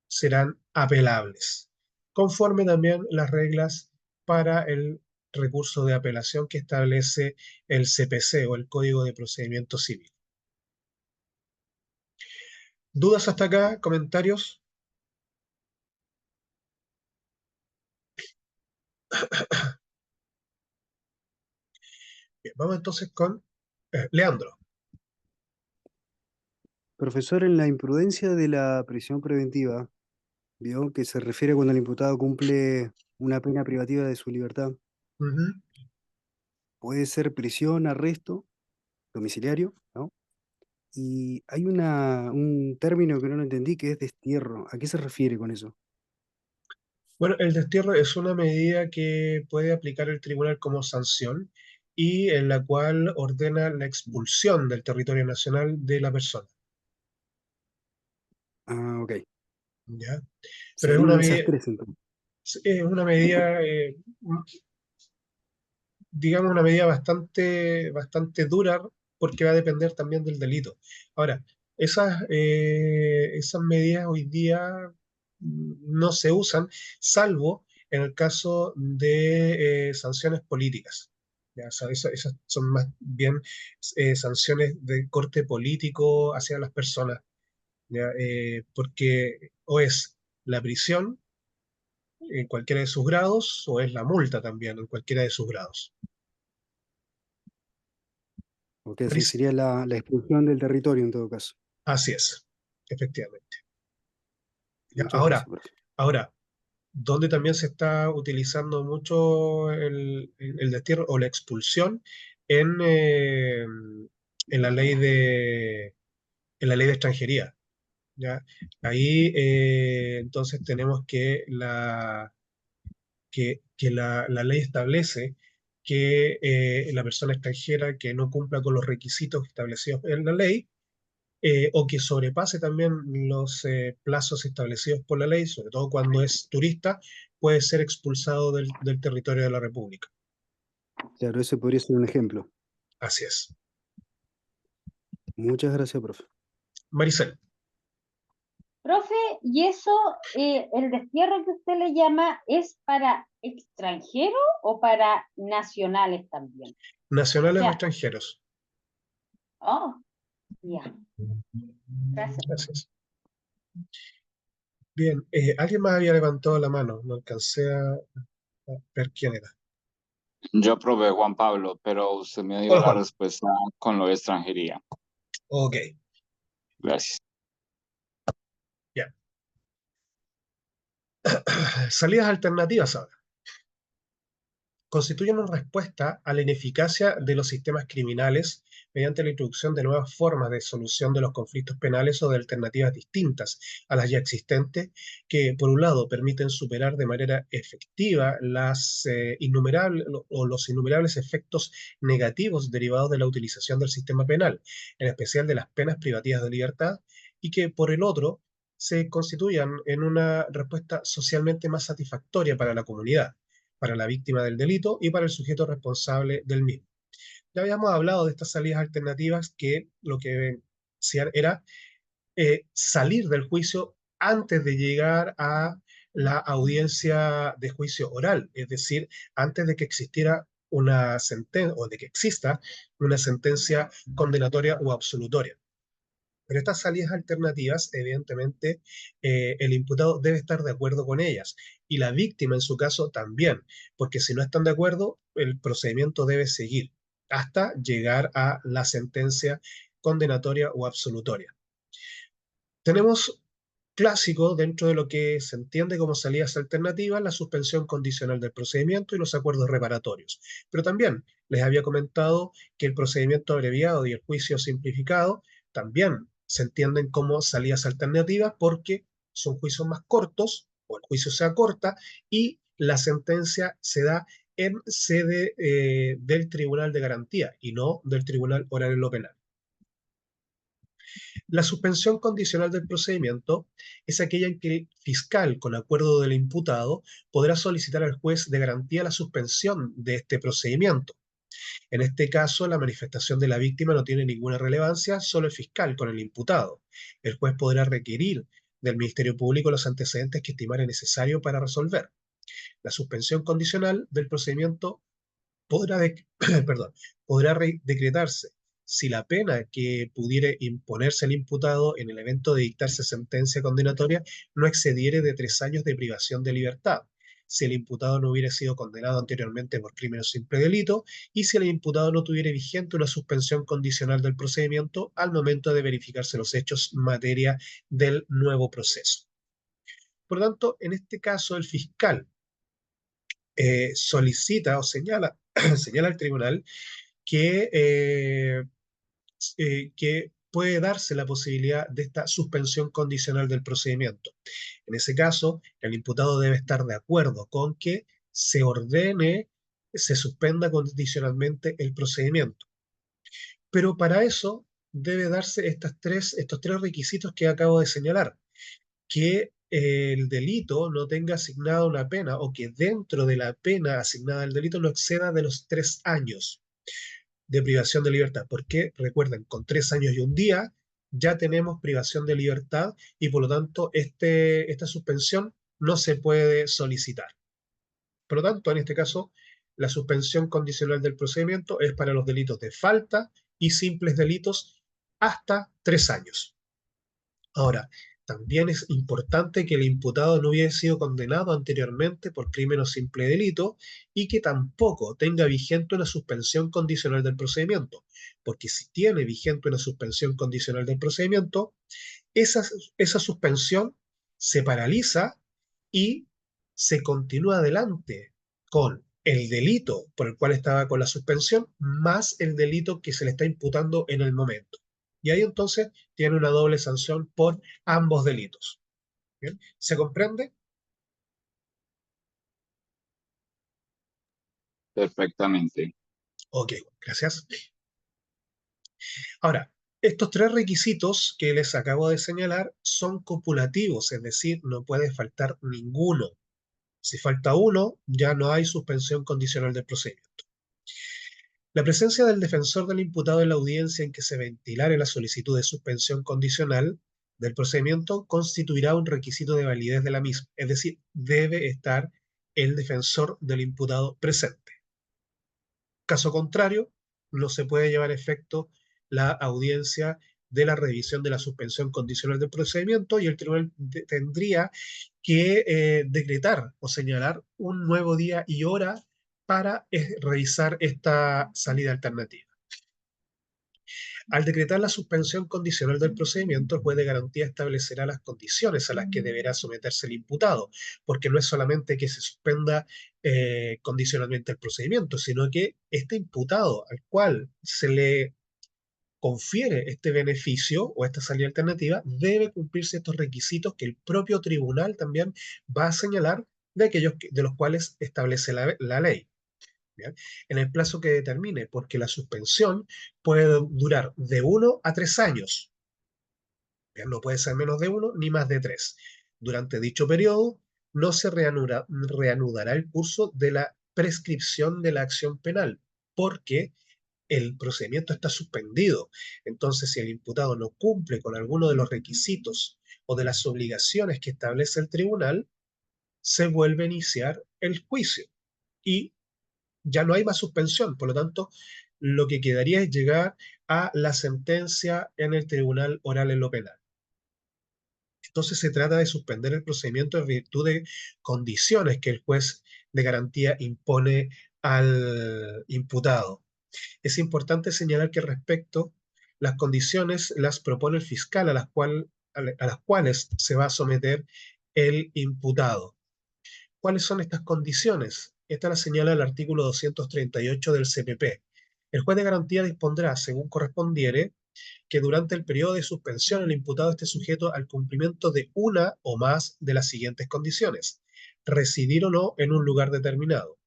serán apelables, conforme también las reglas para el recurso de apelación que establece el CPC o el Código de Procedimiento Civil. ¿Dudas hasta acá? ¿Comentarios? Bien, vamos entonces con Leandro. Profesor, en la imprudencia de la prisión preventiva, vio que se refiere cuando el imputado cumple una pena privativa de su libertad. Ujú. Puede ser prisión, arresto, domiciliario, ¿no? Y hay un término que no lo entendí que es destierro. ¿A qué se refiere con eso? Bueno, el destierro es una medida que puede aplicar el tribunal como sanción y en la cual ordena la expulsión del territorio nacional de la persona. Ah, ok. ¿Ya? Pero Serían esas tres entonces. es una medida digamos, una medida bastante dura porque va a depender también del delito. Ahora, esas medidas hoy día no se usan, salvo en el caso de sanciones políticas. Ya, o sea, esas son más bien sanciones de corte político hacia las personas, ¿ya? Porque o es la prisión en cualquiera de sus grados o es la multa también en cualquiera de sus grados. Ok, sí, sería la expulsión del territorio en todo caso. Así es, efectivamente. Ya, Muchas gracias, profe. ahora, donde también se está utilizando mucho el destierro o la expulsión en la ley de extranjería. ¿Ya? Ahí entonces tenemos que la ley establece que la persona extranjera que no cumpla con los requisitos establecidos en la ley o que sobrepase también los plazos establecidos por la ley, sobre todo cuando es turista, puede ser expulsado del territorio de la República. Claro, ese podría ser un ejemplo. Así es. Muchas gracias, profe. Maricel, Profe, ¿y eso, el destierro que usted le llama, es para extranjeros o para nacionales también? O nacionales o sea, extranjeros. oh, ya, gracias. Gracias. Bien, alguien más había levantado la mano, no alcancé a ver quién era. Yo probé Juan Pablo, pero usted me dio Hola, la Juan. respuesta con lo de extranjería. Ok, Gracias. ya. Salidas alternativas ahora. Constituyen una respuesta a la ineficacia de los sistemas criminales mediante la introducción de nuevas formas de solución de los conflictos penales o de alternativas distintas a las ya existentes, que por un lado permiten superar de manera efectiva los innumerables efectos negativos derivados de la utilización del sistema penal, en especial de las penas privativas de libertad, y que por el otro se constituyan en una respuesta socialmente más satisfactoria para la comunidad, para la víctima del delito y para el sujeto responsable del mismo. Ya habíamos hablado de estas salidas alternativas que lo que hacían era salir del juicio antes de llegar a la audiencia de juicio oral, es decir, antes de que existiera una sentencia o de que exista una sentencia condenatoria o absolutoria. Pero estas salidas alternativas, evidentemente, el imputado debe estar de acuerdo con ellas y la víctima en su caso también, porque si no están de acuerdo, el procedimiento debe seguir hasta llegar a la sentencia condenatoria o absolutoria. Tenemos clásico dentro de lo que se entiende como salidas alternativas, la suspensión condicional del procedimiento y los acuerdos reparatorios. Pero también les había comentado que el procedimiento abreviado y el juicio simplificado también se entienden como salidas alternativas porque son juicios más cortos o el juicio se acorta y la sentencia se da en sede del Tribunal de Garantía y no del Tribunal Oral en lo Penal. La suspensión condicional del procedimiento es aquella en que el fiscal, con acuerdo del imputado, podrá solicitar al juez de garantía la suspensión de este procedimiento. En este caso, la manifestación de la víctima no tiene ninguna relevancia, solo el fiscal con el imputado. El juez podrá requerir del Ministerio Público los antecedentes que estimare necesario para resolver. La suspensión condicional del procedimiento podrá, perdón, podrá decretarse si la pena que pudiera imponerse al imputado en el evento de dictarse sentencia condenatoria no excediere de 3 años de privación de libertad, si el imputado no hubiera sido condenado anteriormente por crimen o simple delito, y si el imputado no tuviera vigente una suspensión condicional del procedimiento al momento de verificarse los hechos en materia del nuevo proceso. Por lo tanto, en este caso, el fiscal solicita o señala, señala al tribunal que puede darse la posibilidad de esta suspensión condicional del procedimiento. En ese caso, el imputado debe estar de acuerdo con que se ordene, se suspenda condicionalmente el procedimiento. Pero para eso debe darse estos tres requisitos que acabo de señalar, que el delito no tenga asignada una pena o que dentro de la pena asignada al delito no exceda de los 3 años de privación de libertad, porque recuerden, con 3 años y un día ya tenemos privación de libertad y por lo tanto esta suspensión no se puede solicitar. Por lo tanto, en este caso, la suspensión condicional del procedimiento es para los delitos de falta y simples delitos hasta 3 años. Ahora, también es importante que el imputado no hubiera sido condenado anteriormente por crimen o simple delito y que tampoco tenga vigente una suspensión condicional del procedimiento, porque si tiene vigente una suspensión condicional del procedimiento, esa suspensión se paraliza y se continúa adelante con el delito por el cual estaba con la suspensión, más el delito que se le está imputando en el momento. Y ahí entonces tiene una doble sanción por ambos delitos. ¿Bien? ¿Se comprende? Perfectamente. Ok, gracias. Ahora, estos 3 requisitos que les acabo de señalar son copulativos, es decir, no puede faltar ninguno. Si falta uno, ya no hay suspensión condicional del procedimiento. La presencia del defensor del imputado en la audiencia en que se ventilare la solicitud de suspensión condicional del procedimiento constituirá un requisito de validez de la misma, es decir, debe estar el defensor del imputado presente. Caso contrario, no se puede llevar a efecto la audiencia de la revisión de la suspensión condicional del procedimiento y el tribunal tendría que decretar o señalar un nuevo día y hora para revisar esta salida alternativa. Al decretar la suspensión condicional del procedimiento, el juez de garantía establecerá las condiciones a las que deberá someterse el imputado, porque no es solamente que se suspenda condicionalmente el procedimiento, sino que este imputado al cual se le confiere este beneficio o esta salida alternativa debe cumplirse estos requisitos que el propio tribunal también va a señalar de aquellos de los cuales establece la ley. ¿Bien? En el plazo que determine, porque la suspensión puede durar de 1 a 3 años. ¿Bien? No puede ser menos de 1 ni más de 3. Durante dicho periodo no se reanudará el curso de la prescripción de la acción penal, porque el procedimiento está suspendido. Entonces, si el imputado no cumple con alguno de los requisitos o de las obligaciones que establece el tribunal, se vuelve a iniciar el juicio y ya no hay más suspensión. Por lo tanto, lo que quedaría es llegar a la sentencia en el tribunal oral en lo penal. Entonces se trata de suspender el procedimiento en virtud de condiciones que el juez de garantía impone al imputado. Es importante señalar que respecto las condiciones las propone el fiscal a las cuales se va a someter el imputado. ¿Cuáles son estas condiciones? Esta la señala el artículo 238 del CPP. El juez de garantía dispondrá, según correspondiere, que durante el periodo de suspensión el imputado esté sujeto al cumplimiento de una o más de las siguientes condiciones: residir o no en un lugar determinado,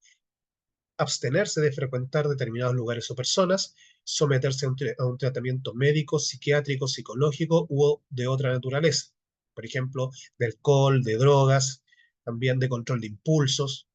abstenerse de frecuentar determinados lugares o personas, someterse a un tratamiento médico, psiquiátrico, psicológico u de otra naturaleza, por ejemplo, de alcohol, de drogas, también de control de impulsos,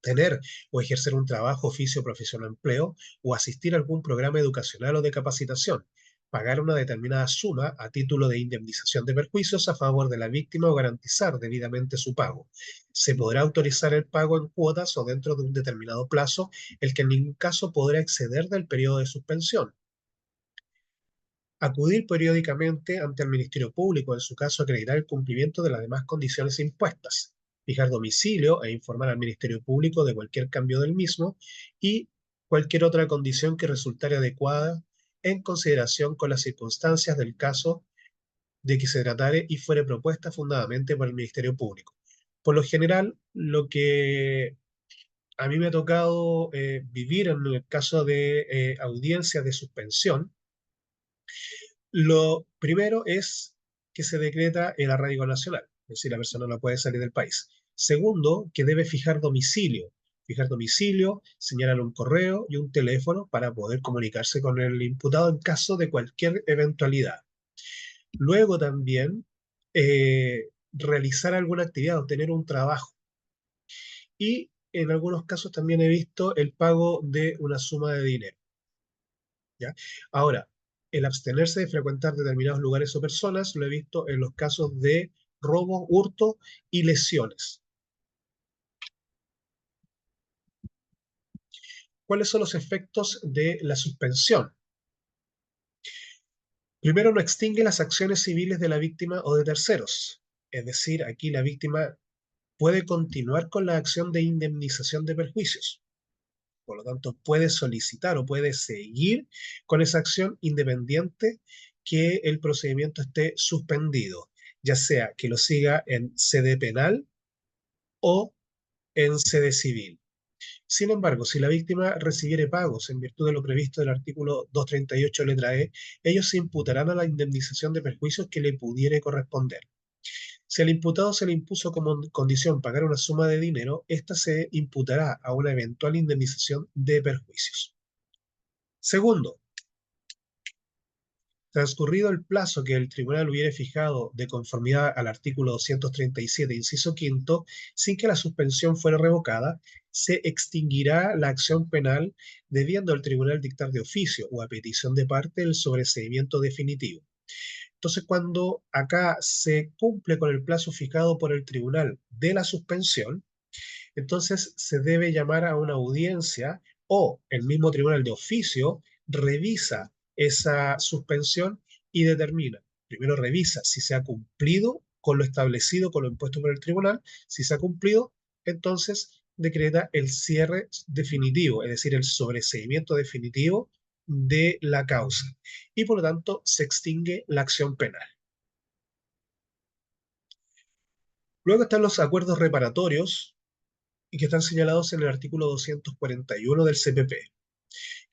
tener o ejercer un trabajo, oficio, profesión o empleo, o asistir a algún programa educacional o de capacitación, pagar una determinada suma a título de indemnización de perjuicios a favor de la víctima o garantizar debidamente su pago. Se podrá autorizar el pago en cuotas o dentro de un determinado plazo, el que en ningún caso podrá exceder del periodo de suspensión. Acudir periódicamente ante el Ministerio Público, en su caso acreditar el cumplimiento de las demás condiciones impuestas, fijar domicilio e informar al Ministerio Público de cualquier cambio del mismo y cualquier otra condición que resultare adecuada en consideración con las circunstancias del caso de que se tratare y fuere propuesta fundadamente por el Ministerio Público. Por lo general, lo que a mí me ha tocado vivir en el caso de audiencias de suspensión, lo primero es que se decreta el arraigo nacional, es decir, la persona no puede salir del país. Segundo, que debe fijar domicilio. Fijar domicilio, señalar un correo y un teléfono para poder comunicarse con el imputado en caso de cualquier eventualidad. Luego también realizar alguna actividad, obtener un trabajo. Y en algunos casos también he visto el pago de una suma de dinero. ¿Ya? Ahora, el abstenerse de frecuentar determinados lugares o personas lo he visto en los casos de robo, hurto y lesiones. ¿Cuáles son los efectos de la suspensión? Primero, no extingue las acciones civiles de la víctima o de terceros. Es decir, aquí la víctima puede continuar con la acción de indemnización de perjuicios. Por lo tanto, puede solicitar o puede seguir con esa acción independiente que el procedimiento esté suspendido, ya sea que lo siga en sede penal o en sede civil. Sin embargo, si la víctima recibiere pagos en virtud de lo previsto del artículo 238 letra E, ellos se imputarán a la indemnización de perjuicios que le pudiere corresponder. Si al imputado se le impuso como condición pagar una suma de dinero, ésta se imputará a una eventual indemnización de perjuicios. Segundo, transcurrido el plazo que el tribunal hubiere fijado de conformidad al artículo 237, inciso quinto, sin que la suspensión fuera revocada, se extinguirá la acción penal, debiendo el tribunal dictar de oficio o a petición de parte el sobreseimiento definitivo. Entonces, cuando acá se cumple con el plazo fijado por el tribunal de la suspensión, entonces se debe llamar a una audiencia o el mismo tribunal de oficio revisa esa suspensión y determina. Primero revisa si se ha cumplido con lo establecido, con lo impuesto por el tribunal. Si se ha cumplido, entonces decreta el cierre definitivo, es decir, el sobreseimiento definitivo de la causa. Y por lo tanto se extingue la acción penal. Luego están los acuerdos reparatorios, y que están señalados en el artículo 241 del CPP.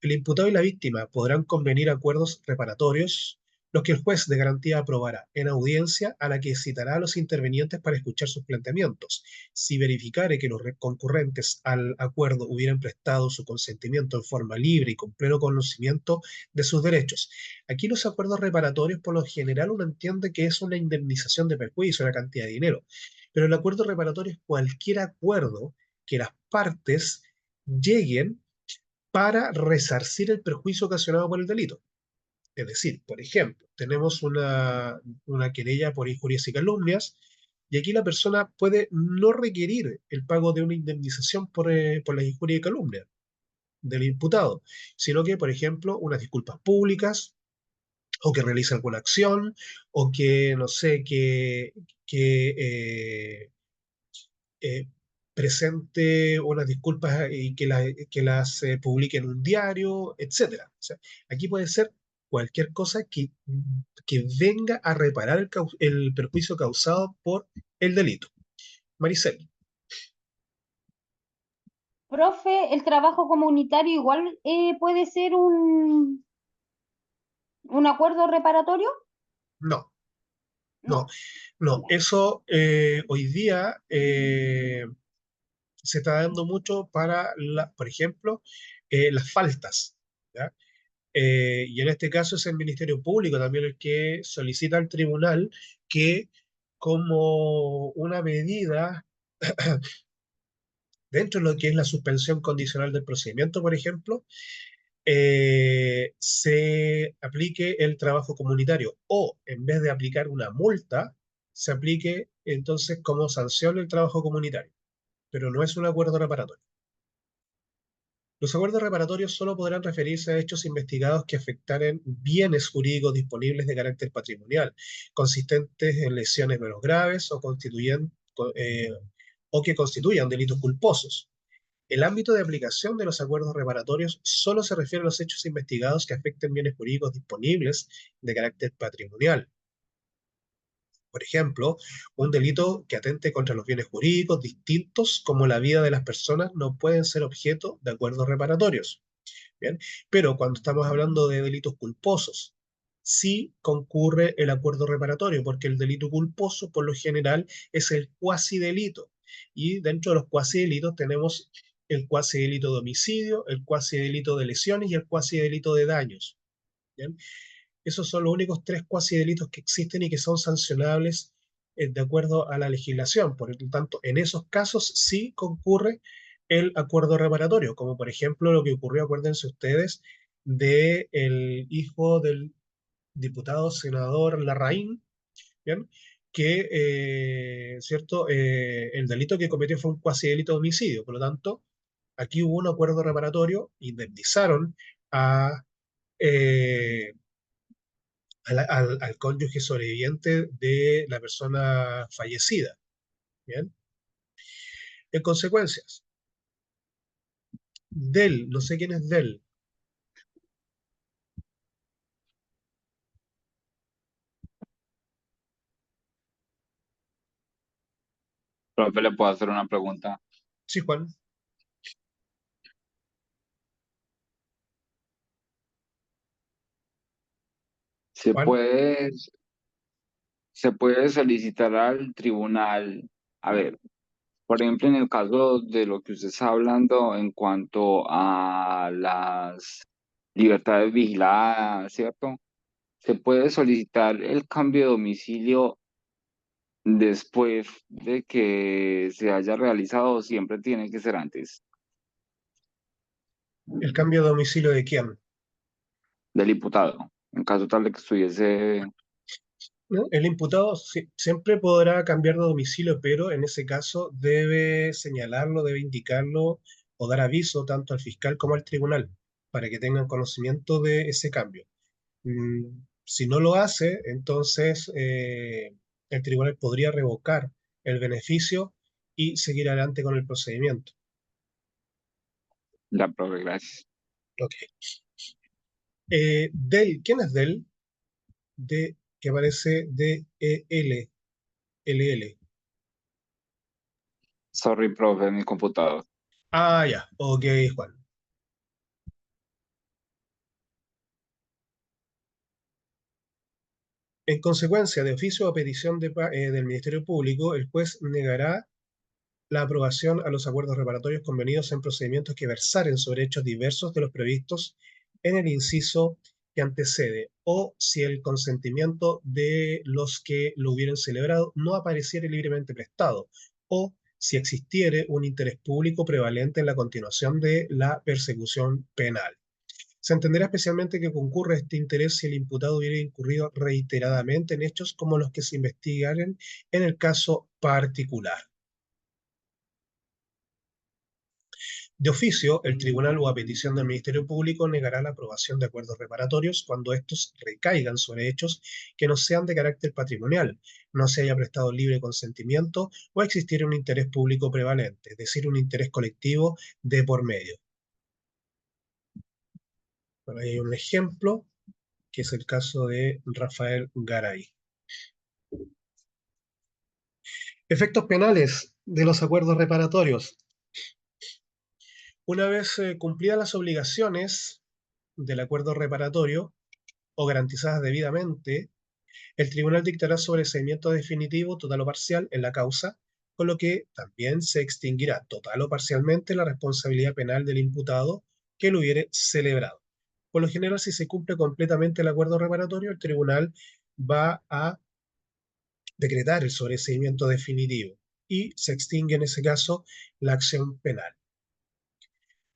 El imputado y la víctima podrán convenir acuerdos reparatorios, los que el juez de garantía aprobará en audiencia, a la que citará a los intervenientes para escuchar sus planteamientos. Si verificare que los concurrentes al acuerdo hubieran prestado su consentimiento en forma libre y con pleno conocimiento de sus derechos. Aquí los acuerdos reparatorios, por lo general, uno entiende que es una indemnización de perjuicio, una cantidad de dinero. Pero el acuerdo reparatorio es cualquier acuerdo que las partes lleguen para resarcir el perjuicio ocasionado por el delito. Es decir, por ejemplo, tenemos una querella por injurias y calumnias, y aquí la persona puede no requerir el pago de una indemnización por la injuria y calumnia del imputado, sino que, por ejemplo, unas disculpas públicas, o que realice alguna acción, o que, no sé, que eh, presente unas disculpas y que las publique en un diario, etcétera. O sea, aquí puede ser cualquier cosa que venga a reparar el perjuicio causado por el delito. Maricel. Profe, el trabajo comunitario igual puede ser un acuerdo reparatorio. No, no, No, no. ya. Eso hoy día se está dando mucho para, por ejemplo, las faltas. ¿Ya? Y en este caso es el Ministerio Público también el que solicita al tribunal que, como una medida dentro de lo que es la suspensión condicional del procedimiento, por ejemplo, se aplique el trabajo comunitario, o en vez de aplicar una multa, se aplique entonces como sanción el trabajo comunitario, pero no es un acuerdo reparatorio. Los acuerdos reparatorios solo podrán referirse a hechos investigados que afectaren bienes jurídicos disponibles de carácter patrimonial, consistentes en lesiones menos graves eh, o que constituyan delitos culposos. El ámbito de aplicación de los acuerdos reparatorios solo se refiere a los hechos investigados que afecten bienes jurídicos disponibles de carácter patrimonial. Por ejemplo, un delito que atente contra los bienes jurídicos distintos como la vida de las personas no pueden ser objeto de acuerdos reparatorios. ¿Bien? Pero cuando estamos hablando de delitos culposos, sí concurre el acuerdo reparatorio, porque el delito culposo, por lo general, es el cuasi delito. Y dentro de los cuasi delitos tenemos el cuasi delito de homicidio, el cuasi delito de lesiones y el cuasi delito de daños. ¿Bien? Esos son los únicos tres cuasi delitos que existen y que son sancionables de acuerdo a la legislación. Por lo tanto, en esos casos sí concurre el acuerdo reparatorio, como por ejemplo lo que ocurrió, acuérdense ustedes, del hijo del diputado senador Larraín, ¿bien? Que, ¿cierto? El delito que cometió fue un cuasi delito de homicidio. Por lo tanto, aquí hubo un acuerdo reparatorio, indemnizaron a, eh, al cónyuge sobreviviente de la persona fallecida. ¿Bien? En consecuencias, Del, no sé quién es Del. Profe, le puedo hacer una pregunta. Sí, Juan. ¿Se Juan, puede, se puede solicitar al tribunal? A ver, por ejemplo, en el caso de lo que usted está hablando en cuanto a las libertades vigiladas, ¿cierto? ¿Se puede solicitar el cambio de domicilio después de que se haya realizado o siempre tiene que ser antes el cambio de domicilio de quién. del imputado? En caso tal de que estuviese, ¿No? El imputado siempre podrá cambiar de domicilio, pero en ese caso debe señalarlo, debe indicarlo o dar aviso tanto al fiscal como al tribunal para que tengan conocimiento de ese cambio. Si no lo hace, entonces el tribunal podría revocar el beneficio y seguir adelante con el procedimiento. la profe, gracias. Ok. ¿Quién es Del? Que aparece D-E-L, L-L. Sorry, profe, mi computador. Ah, ya, ok, Juan. En consecuencia, de oficio o petición del Ministerio Público, el juez negará la aprobación a los acuerdos reparatorios convenidos en procedimientos que versaren sobre hechos diversos de los previstos en el inciso que antecede, o si el consentimiento de los que lo hubieran celebrado no apareciera libremente prestado, o si existiere un interés público prevalente en la continuación de la persecución penal. Se entenderá especialmente que concurre este interés si el imputado hubiera incurrido reiteradamente en hechos como los que se investigaren en el caso particular. De oficio, el tribunal o a petición del Ministerio Público negará la aprobación de acuerdos reparatorios cuando estos recaigan sobre hechos que no sean de carácter patrimonial, no se haya prestado libre consentimiento o existiera un interés público prevalente, es decir, un interés colectivo de por medio. Bueno, ahí hay un ejemplo, que es el caso de Rafael Garay. Efectos penales de los acuerdos reparatorios. Una vez cumplidas las obligaciones del acuerdo reparatorio o garantizadas debidamente, el tribunal dictará sobreseimiento definitivo, total o parcial, en la causa, con lo que también se extinguirá total o parcialmente la responsabilidad penal del imputado que lo hubiere celebrado. Por lo general, si se cumple completamente el acuerdo reparatorio, el tribunal va a decretar el sobreseimiento definitivo y se extingue en ese caso la acción penal.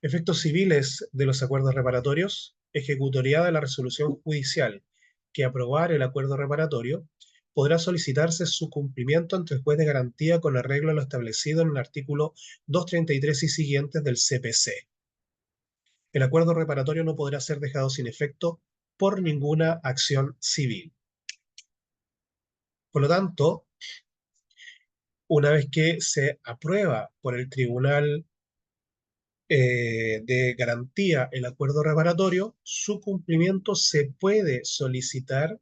Efectos civiles de los acuerdos reparatorios. Ejecutoriada de la resolución judicial que aprobar el acuerdo reparatorio, podrá solicitarse su cumplimiento ante el juez de garantía con arreglo a lo establecido en el artículo 233 y siguientes del CPC. El acuerdo reparatorio no podrá ser dejado sin efecto por ninguna acción civil. Por lo tanto, una vez que se aprueba por el tribunal de garantía el acuerdo reparatorio, su cumplimiento se puede solicitar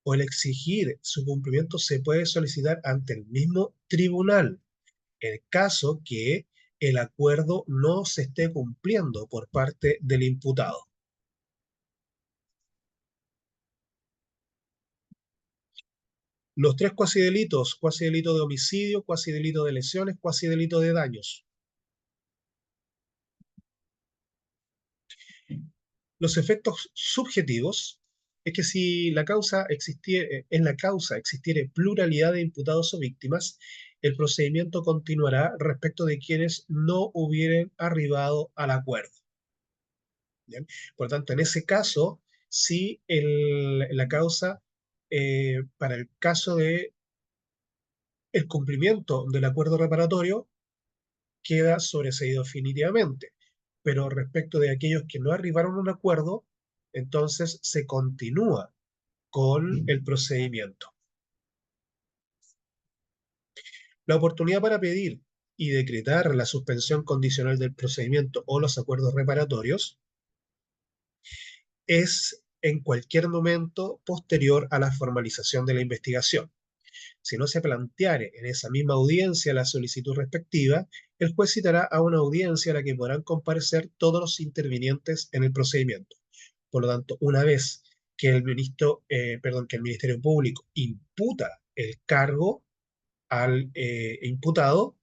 o el exigir su cumplimiento se puede solicitar ante el mismo tribunal, en el caso que el acuerdo no se esté cumpliendo por parte del imputado. Los tres cuasidelitos: cuasidelito de homicidio, cuasidelito de lesiones, cuasidelito de daños. Los efectos subjetivos es que si la causa en la causa existiere pluralidad de imputados o víctimas, el procedimiento continuará respecto de quienes no hubieren arribado al acuerdo. ¿Bien? Por lo tanto, en ese caso, si la causa, para el caso de el cumplimiento del acuerdo reparatorio, queda sobreseído definitivamente. Pero respecto de aquellos que no arribaron a un acuerdo, entonces se continúa con el procedimiento. La oportunidad para pedir y decretar la suspensión condicional del procedimiento o los acuerdos reparatorios es en cualquier momento posterior a la formalización de la investigación. Si no se planteare en esa misma audiencia la solicitud respectiva, el juez citará a una audiencia a la que podrán comparecer todos los intervinientes en el procedimiento. Por lo tanto, una vez que el Ministerio Público imputa el cargo al imputado,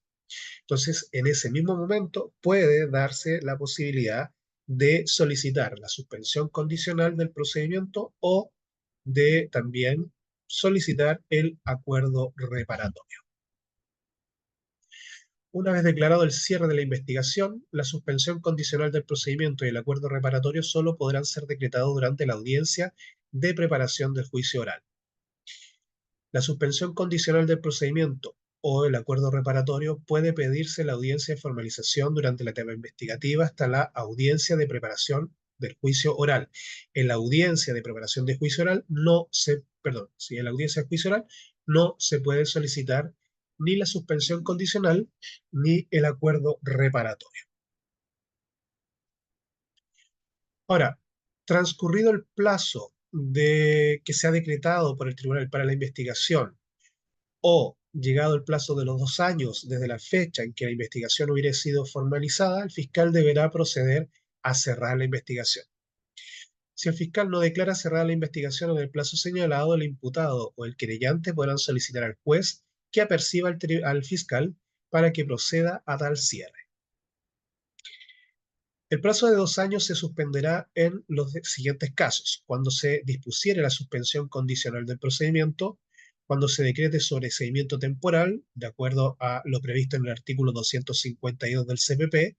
entonces en ese mismo momento puede darse la posibilidad de solicitar la suspensión condicional del procedimiento o de también solicitar el acuerdo reparatorio. Una vez declarado el cierre de la investigación, la suspensión condicional del procedimiento y el acuerdo reparatorio solo podrán ser decretados durante la audiencia de preparación del juicio oral. La suspensión condicional del procedimiento o el acuerdo reparatorio puede pedirse en la audiencia de formalización durante la etapa investigativa hasta la audiencia de preparación del juicio oral. En la audiencia de preparación de juicio oral en la audiencia de juicio oral no se puede solicitar ni la suspensión condicional ni el acuerdo reparatorio. Ahora, transcurrido el plazo que se ha decretado por el tribunal para la investigación o llegado el plazo de los 2 años desde la fecha en que la investigación hubiera sido formalizada, el fiscal deberá proceder a cerrar la investigación. Si el fiscal no declara cerrada la investigación en el plazo señalado, el imputado o el querellante podrán solicitar al juez que aperciba al fiscal para que proceda a tal cierre. El plazo de 2 años se suspenderá en los siguientes casos: cuando se dispusiere la suspensión condicional del procedimiento, cuando se decrete sobreseimiento temporal, de acuerdo a lo previsto en el artículo 252 del CPP,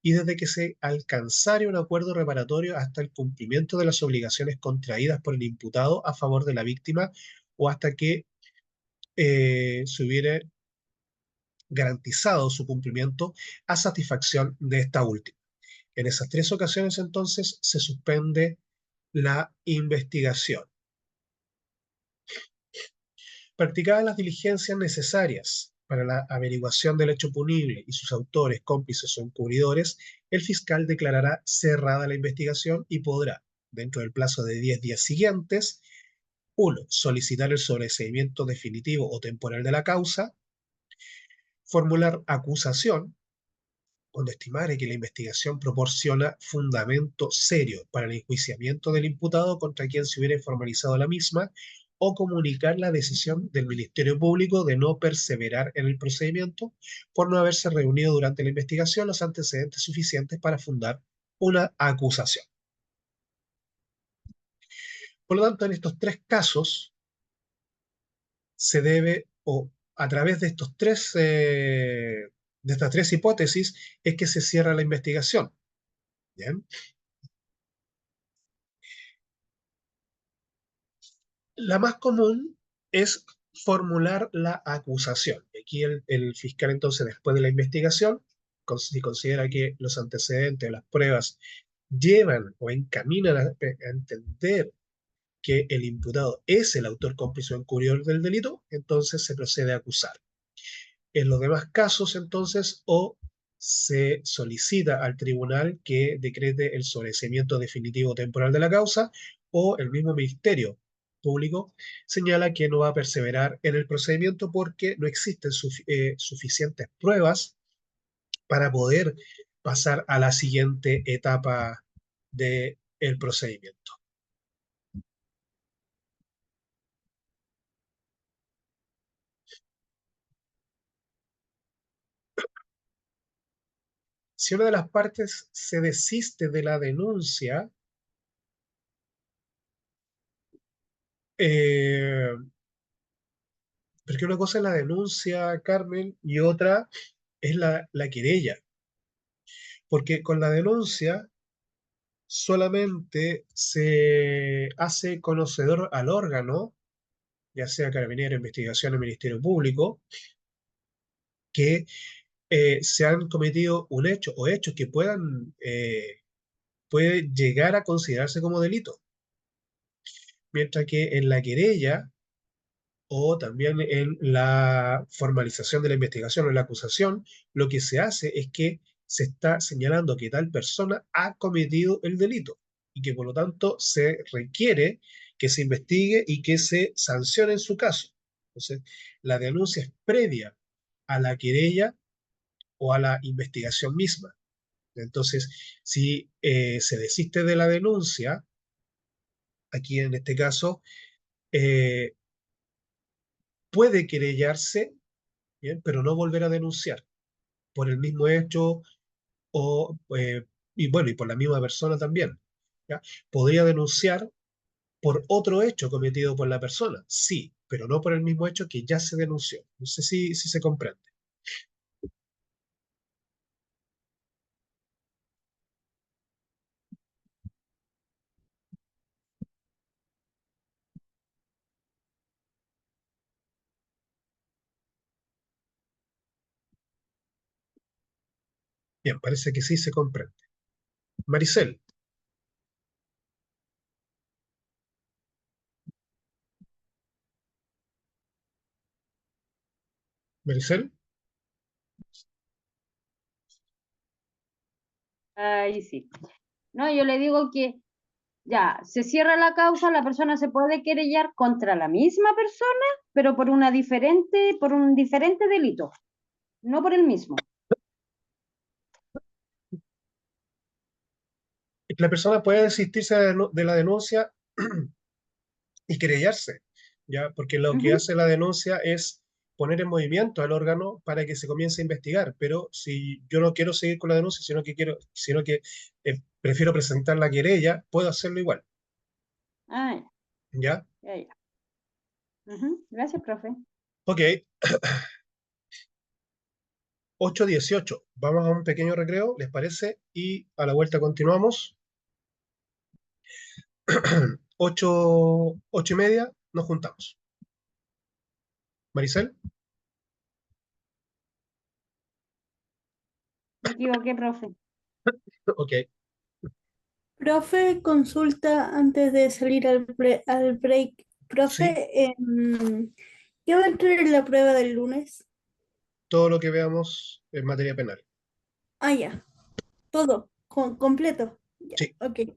y desde que se alcanzare un acuerdo reparatorio hasta el cumplimiento de las obligaciones contraídas por el imputado a favor de la víctima o hasta que se hubiere garantizado su cumplimiento a satisfacción de esta última. En esas tres ocasiones, entonces, se suspende la investigación. Practicadas las diligencias necesarias para la averiguación del hecho punible y sus autores, cómplices o encubridores, el fiscal declarará cerrada la investigación y podrá, dentro del plazo de 10 días siguientes, 1. Solicitar el sobreseimiento definitivo o temporal de la causa, formular acusación, cuando estimare que la investigación proporciona fundamento serio para el enjuiciamiento del imputado contra quien se hubiera formalizado la misma, o comunicar la decisión del Ministerio Público de no perseverar en el procedimiento por no haberse reunido durante la investigación los antecedentes suficientes para fundar una acusación. Por lo tanto, en estos tres casos se debe, o a través de estas tres hipótesis, es que se cierra la investigación. ¿Bien? La más común es formular la acusación. Aquí el fiscal entonces, después de la investigación, si considera que los antecedentes, las pruebas llevan o encaminan a entender que el imputado es el autor cómplice o encubridor del delito, entonces se procede a acusar. En los demás casos, entonces, o se solicita al tribunal que decrete el sobreseimiento definitivo temporal de la causa, o el mismo Ministerio Público señala que no va a perseverar en el procedimiento porque no existen suficientes pruebas para poder pasar a la siguiente etapa del procedimiento. Si una de las partes se desiste de la denuncia, porque una cosa es la denuncia, Carmen, y otra es la querella. Porque con la denuncia solamente se hace conocedor al órgano, ya sea Carabinero, Investigación o Ministerio Público, que se han cometido un hecho o hechos que puede llegar a considerarse como delito. Mientras que en la querella o también en la formalización de la investigación o en la acusación, lo que se hace es que se está señalando que tal persona ha cometido el delito y que por lo tanto se requiere que se investigue y que se sancione en su caso. Entonces, la denuncia es previa a la querella o a la investigación misma. Entonces, si se desiste de la denuncia, aquí en este caso, eh, puede querellarse, ¿bien? Pero no volver a denunciar por el mismo hecho o, y bueno, y por la misma persona también. ¿Ya? Podría denunciar por otro hecho cometido por la persona, sí, pero no por el mismo hecho que ya se denunció. No sé si se comprende. Bien, parece que sí se comprende. Maricel, Maricel, Ahí sí. No, yo le digo que ya, se cierra la causa, la persona se puede querellar contra la misma persona, pero por por un diferente delito, no por el mismo. la persona puede desistirse de la denuncia y querellarse, ¿ya? Porque lo que Ujú. hace la denuncia es poner en movimiento al órgano para que se comience a investigar, pero si yo no quiero seguir con la denuncia, sino que prefiero presentar la querella, puedo hacerlo igual, Ah, ¿ya? ya, ya. Ujú. Gracias, profe. Ok, 8:18. Vamos a un pequeño recreo, ¿les parece? Y a la vuelta continuamos. 8:30, nos juntamos. Maricel, Me equivoqué, profe. ok. Profe, consulta antes de salir al break. Sí, Profe, ¿qué va a entrar en la prueba del lunes? todo lo que veamos en materia penal. Ah, ya, todo, completo. Ya, Sí, ok.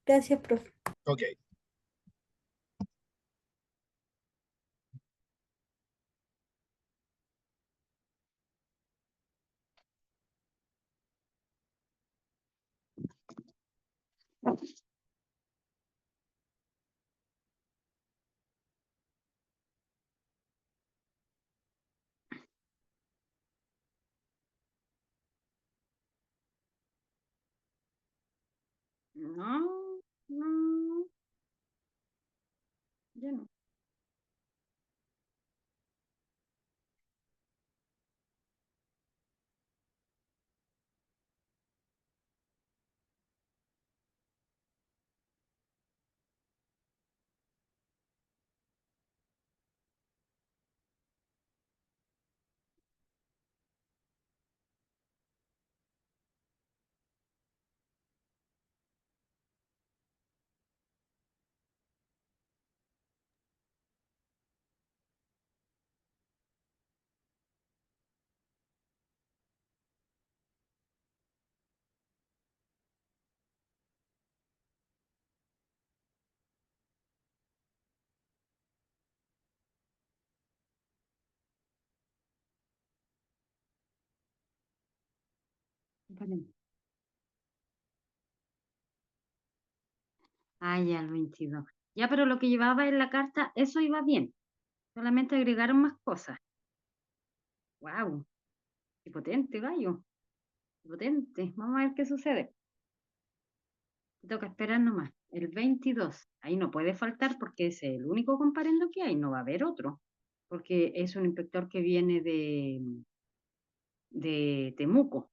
Gracias, profe. ok. No, no, ya no. Espérenme. Ah, ya, el 22. Ya, pero lo que llevaba en la carta, eso iba bien. Solamente agregaron más cosas. Wow, qué potente, gallo. Qué potente. Vamos a ver qué sucede. Toca esperar nomás. El 22. Ahí no puede faltar porque es el único comparendo que hay. No va a haber otro. Porque es un inspector que viene de Temuco.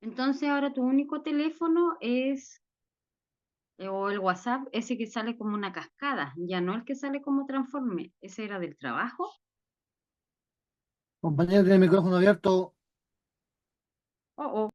Entonces ahora tu único teléfono es, o el WhatsApp, ese que sale como una cascada, ya no el que sale como transforme. Ese era del trabajo. Compañero, tiene el micrófono abierto. Oh, oh.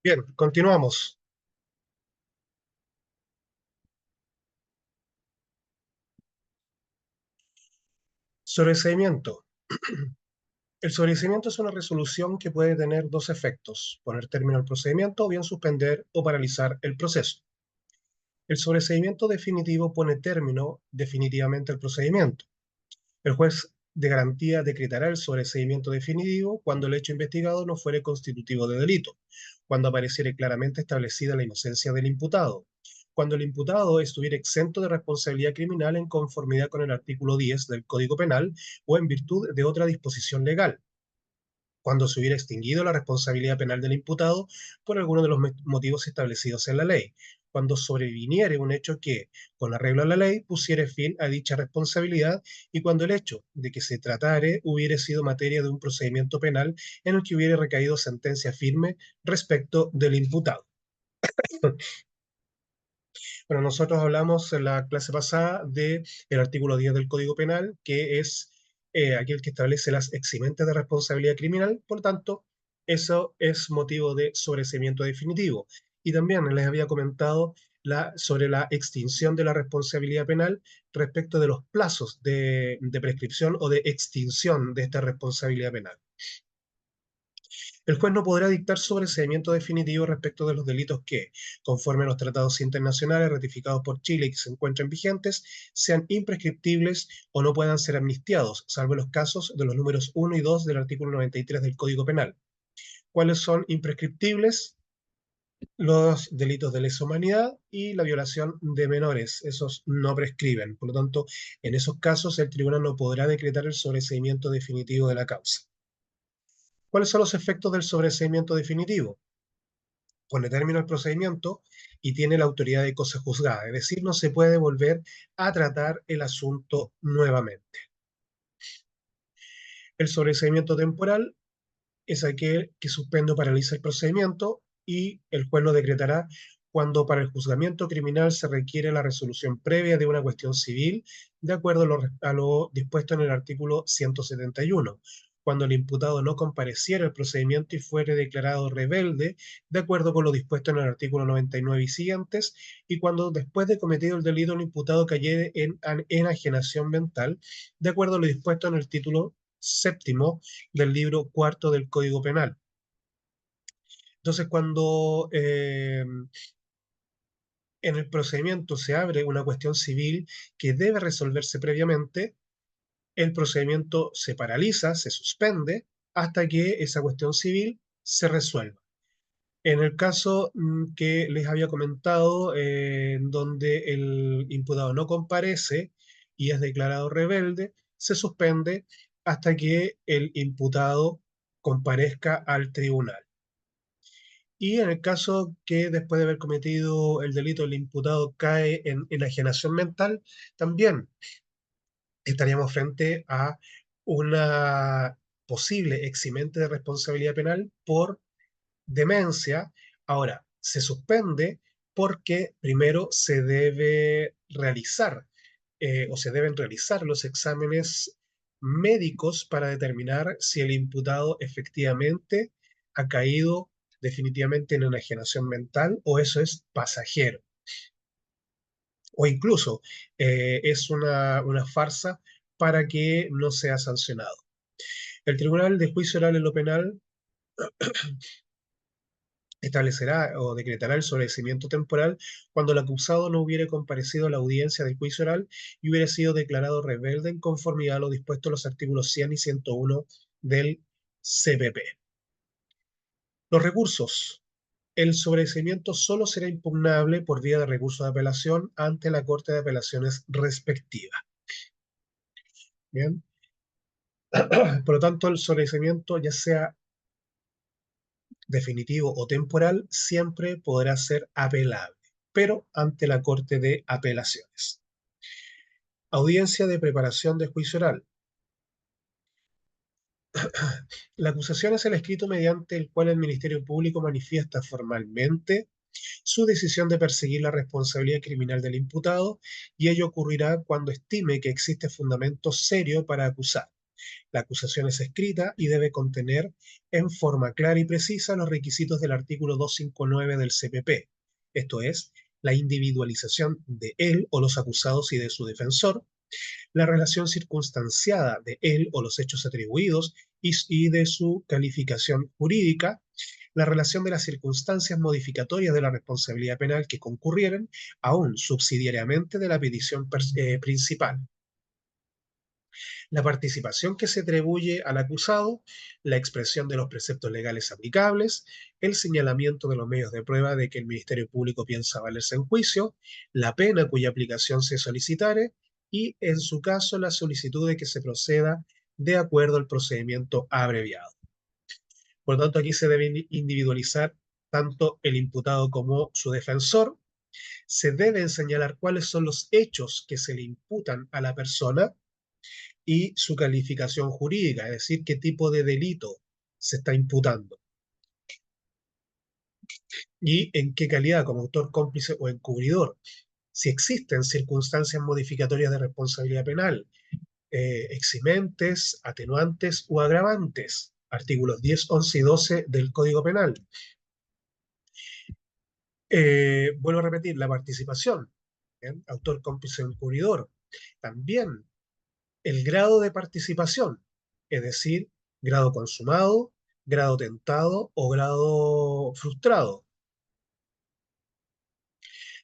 Bien, continuamos. Sobreseimiento. El sobreseimiento es una resolución que puede tener dos efectos: poner término al procedimiento o bien suspender o paralizar el proceso. El sobreseimiento definitivo pone término definitivamente al procedimiento. El juez de garantía decretará el sobreseimiento definitivo cuando el hecho investigado no fuere constitutivo de delito, cuando apareciere claramente establecida la inocencia del imputado, cuando el imputado estuviera exento de responsabilidad criminal en conformidad con el artículo 10 del Código Penal o en virtud de otra disposición legal, cuando se hubiera extinguido la responsabilidad penal del imputado por alguno de los motivos establecidos en la ley, cuando sobreviniere un hecho que, con arreglo a la ley, pusiere fin a dicha responsabilidad y cuando el hecho de que se tratare hubiere sido materia de un procedimiento penal en el que hubiere recaído sentencia firme respecto del imputado. Bueno, nosotros hablamos en la clase pasada del artículo 10 del Código Penal, que es aquel que establece las eximentes de responsabilidad criminal. Por lo tanto, eso es motivo de sobreseimiento definitivo. Y también les había comentado sobre la extinción de la responsabilidad penal respecto de los plazos de prescripción o de extinción de esta responsabilidad penal. El juez no podrá dictar sobreseimiento definitivo respecto de los delitos que, conforme a los tratados internacionales ratificados por Chile y que se encuentran vigentes, sean imprescriptibles o no puedan ser amnistiados, salvo los casos de los números 1 y 2 del artículo 93 del Código Penal. ¿Cuáles son imprescriptibles? Los delitos de lesa humanidad y la violación de menores. Esos no prescriben. Por lo tanto, en esos casos el tribunal no podrá decretar el sobreseimiento definitivo de la causa. ¿Cuáles son los efectos del sobreseimiento definitivo? Pone término al procedimiento y tiene la autoridad de cosa juzgada, es decir, no se puede volver a tratar el asunto nuevamente. El sobreseimiento temporal es aquel que suspende o paraliza el procedimiento y el juez lo decretará cuando para el juzgamiento criminal se requiere la resolución previa de una cuestión civil, de acuerdo a lo dispuesto en el artículo 171, cuando el imputado no compareciera al procedimiento y fuere declarado rebelde, de acuerdo con lo dispuesto en el artículo 99 y siguientes, y cuando después de cometido el delito el imputado cayere en enajenación mental, de acuerdo a lo dispuesto en el título séptimo del libro cuarto del Código Penal. Entonces, cuando en el procedimiento se abre una cuestión civil que debe resolverse previamente, el procedimiento se paraliza, se suspende, hasta que esa cuestión civil se resuelva. En el caso que les había comentado, donde el imputado no comparece y es declarado rebelde, se suspende hasta que el imputado comparezca al tribunal. Y en el caso que después de haber cometido el delito el imputado cae en enajenación mental, también estaríamos frente a una posible eximente de responsabilidad penal por demencia. Ahora, se suspende porque primero se debe realizar o se deben realizar los exámenes médicos para determinar si el imputado efectivamente ha caído definitivamente en enajenación mental o eso es pasajero. O incluso es una farsa para que no sea sancionado. El Tribunal de Juicio Oral en lo Penal establecerá o decretará el sobreseimiento temporal cuando el acusado no hubiere comparecido a la audiencia del juicio oral y hubiera sido declarado rebelde en conformidad a lo dispuesto en los artículos 100 y 101 del CPP. Los recursos. El sobreseimiento solo será impugnable por vía de recurso de apelación ante la Corte de Apelaciones respectiva. Bien. Por lo tanto, el sobreseimiento, ya sea definitivo o temporal, siempre podrá ser apelable, pero ante la Corte de Apelaciones. Audiencia de preparación de juicio oral. La acusación es el escrito mediante el cual el Ministerio Público manifiesta formalmente su decisión de perseguir la responsabilidad criminal del imputado, y ello ocurrirá cuando estime que existe fundamento serio para acusar, La acusación es escrita y debe contener en forma clara y precisa los requisitos del artículo 259 del CPP, esto es, la individualización de él o los acusados y de su defensor, la relación circunstanciada de él o los hechos atribuidos y de su calificación jurídica, la relación de las circunstancias modificatorias de la responsabilidad penal que concurrieren, aún subsidiariamente de la petición principal, la participación que se atribuye al acusado, la expresión de los preceptos legales aplicables, el señalamiento de los medios de prueba de que el Ministerio Público piensa valerse en juicio, la pena cuya aplicación se solicitare y, en su caso, la solicitud de que se proceda de acuerdo al procedimiento abreviado. Por lo tanto, aquí se debe individualizar tanto el imputado como su defensor. Se deben señalar cuáles son los hechos que se le imputan a la persona y su calificación jurídica, es decir, qué tipo de delito se está imputando y en qué calidad, como autor, cómplice o encubridor. Si existen circunstancias modificatorias de responsabilidad penal, eximentes, atenuantes o agravantes, artículos 10, 11 y 12 del Código Penal. Vuelvo a repetir, la participación, ¿bien? Autor, cómplice o encubridor. También el grado de participación, es decir, grado consumado, grado tentado o grado frustrado.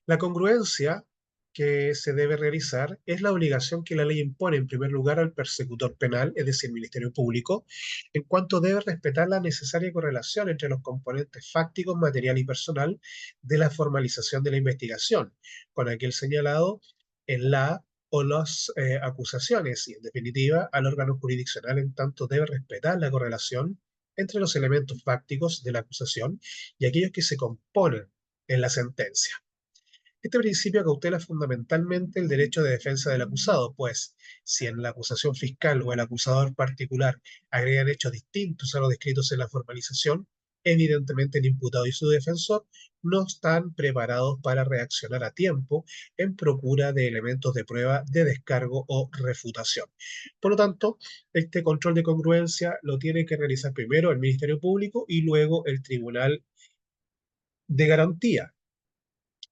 La congruencia que se debe realizar es la obligación que la ley impone en primer lugar al persecutor penal, es decir, el Ministerio Público, en cuanto debe respetar la necesaria correlación entre los componentes fácticos, material y personal de la formalización de la investigación, con aquel señalado en la o las acusaciones, y en definitiva al órgano jurisdiccional en tanto debe respetar la correlación entre los elementos fácticos de la acusación y aquellos que se componen en la sentencia. Este principio cautela fundamentalmente el derecho de defensa del acusado, pues si en la acusación fiscal o el acusador particular agregan hechos distintos a los descritos en la formalización, evidentemente el imputado y su defensor no están preparados para reaccionar a tiempo en procura de elementos de prueba de descargo o refutación. Por lo tanto, este control de congruencia lo tiene que realizar primero el Ministerio Público y luego el Tribunal de Garantía,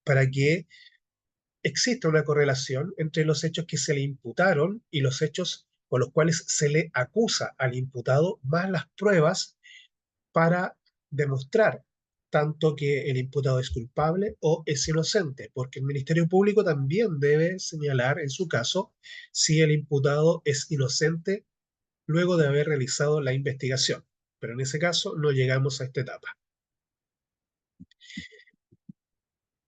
para que existe una correlación entre los hechos que se le imputaron y los hechos con los cuales se le acusa al imputado, más las pruebas para demostrar tanto que el imputado es culpable o es inocente, porque el Ministerio Público también debe señalar en su caso si el imputado es inocente luego de haber realizado la investigación. Pero en ese caso no llegamos a esta etapa.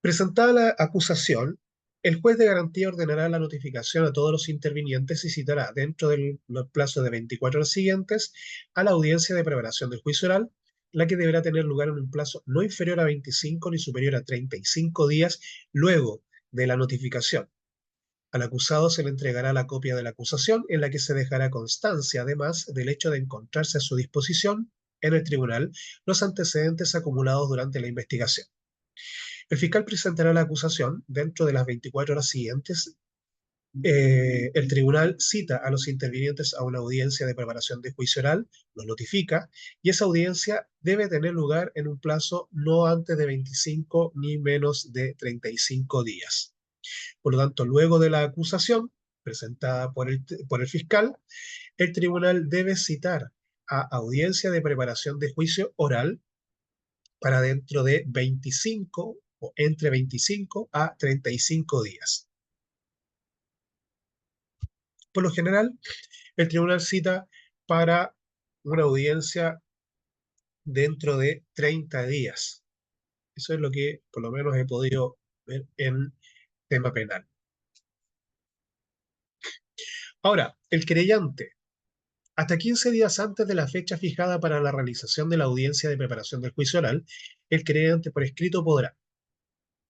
Presentada la acusación, el juez de garantía ordenará la notificación a todos los intervinientes y citará, dentro del plazo de 24 horas siguientes, a la audiencia de preparación del juicio oral, la que deberá tener lugar en un plazo no inferior a 25 ni superior a 35 días luego de la notificación. Al acusado se le entregará la copia de la acusación, en la que se dejará constancia, además, del hecho de encontrarse a su disposición en el tribunal los antecedentes acumulados durante la investigación. El fiscal presentará la acusación dentro de las 24 horas siguientes. El tribunal cita a los intervinientes a una audiencia de preparación de juicio oral, lo notifica, y esa audiencia debe tener lugar en un plazo no antes de 25 ni menos de 35 días. Por lo tanto, luego de la acusación presentada por el fiscal, el tribunal debe citar a audiencia de preparación de juicio oral para dentro de 25 o entre 25 a 35 días. Por lo general, el tribunal cita para una audiencia dentro de 30 días. Eso es lo que por lo menos he podido ver en tema penal. Ahora, el querellante, hasta 15 días antes de la fecha fijada para la realización de la audiencia de preparación del juicio oral, el querellante por escrito podrá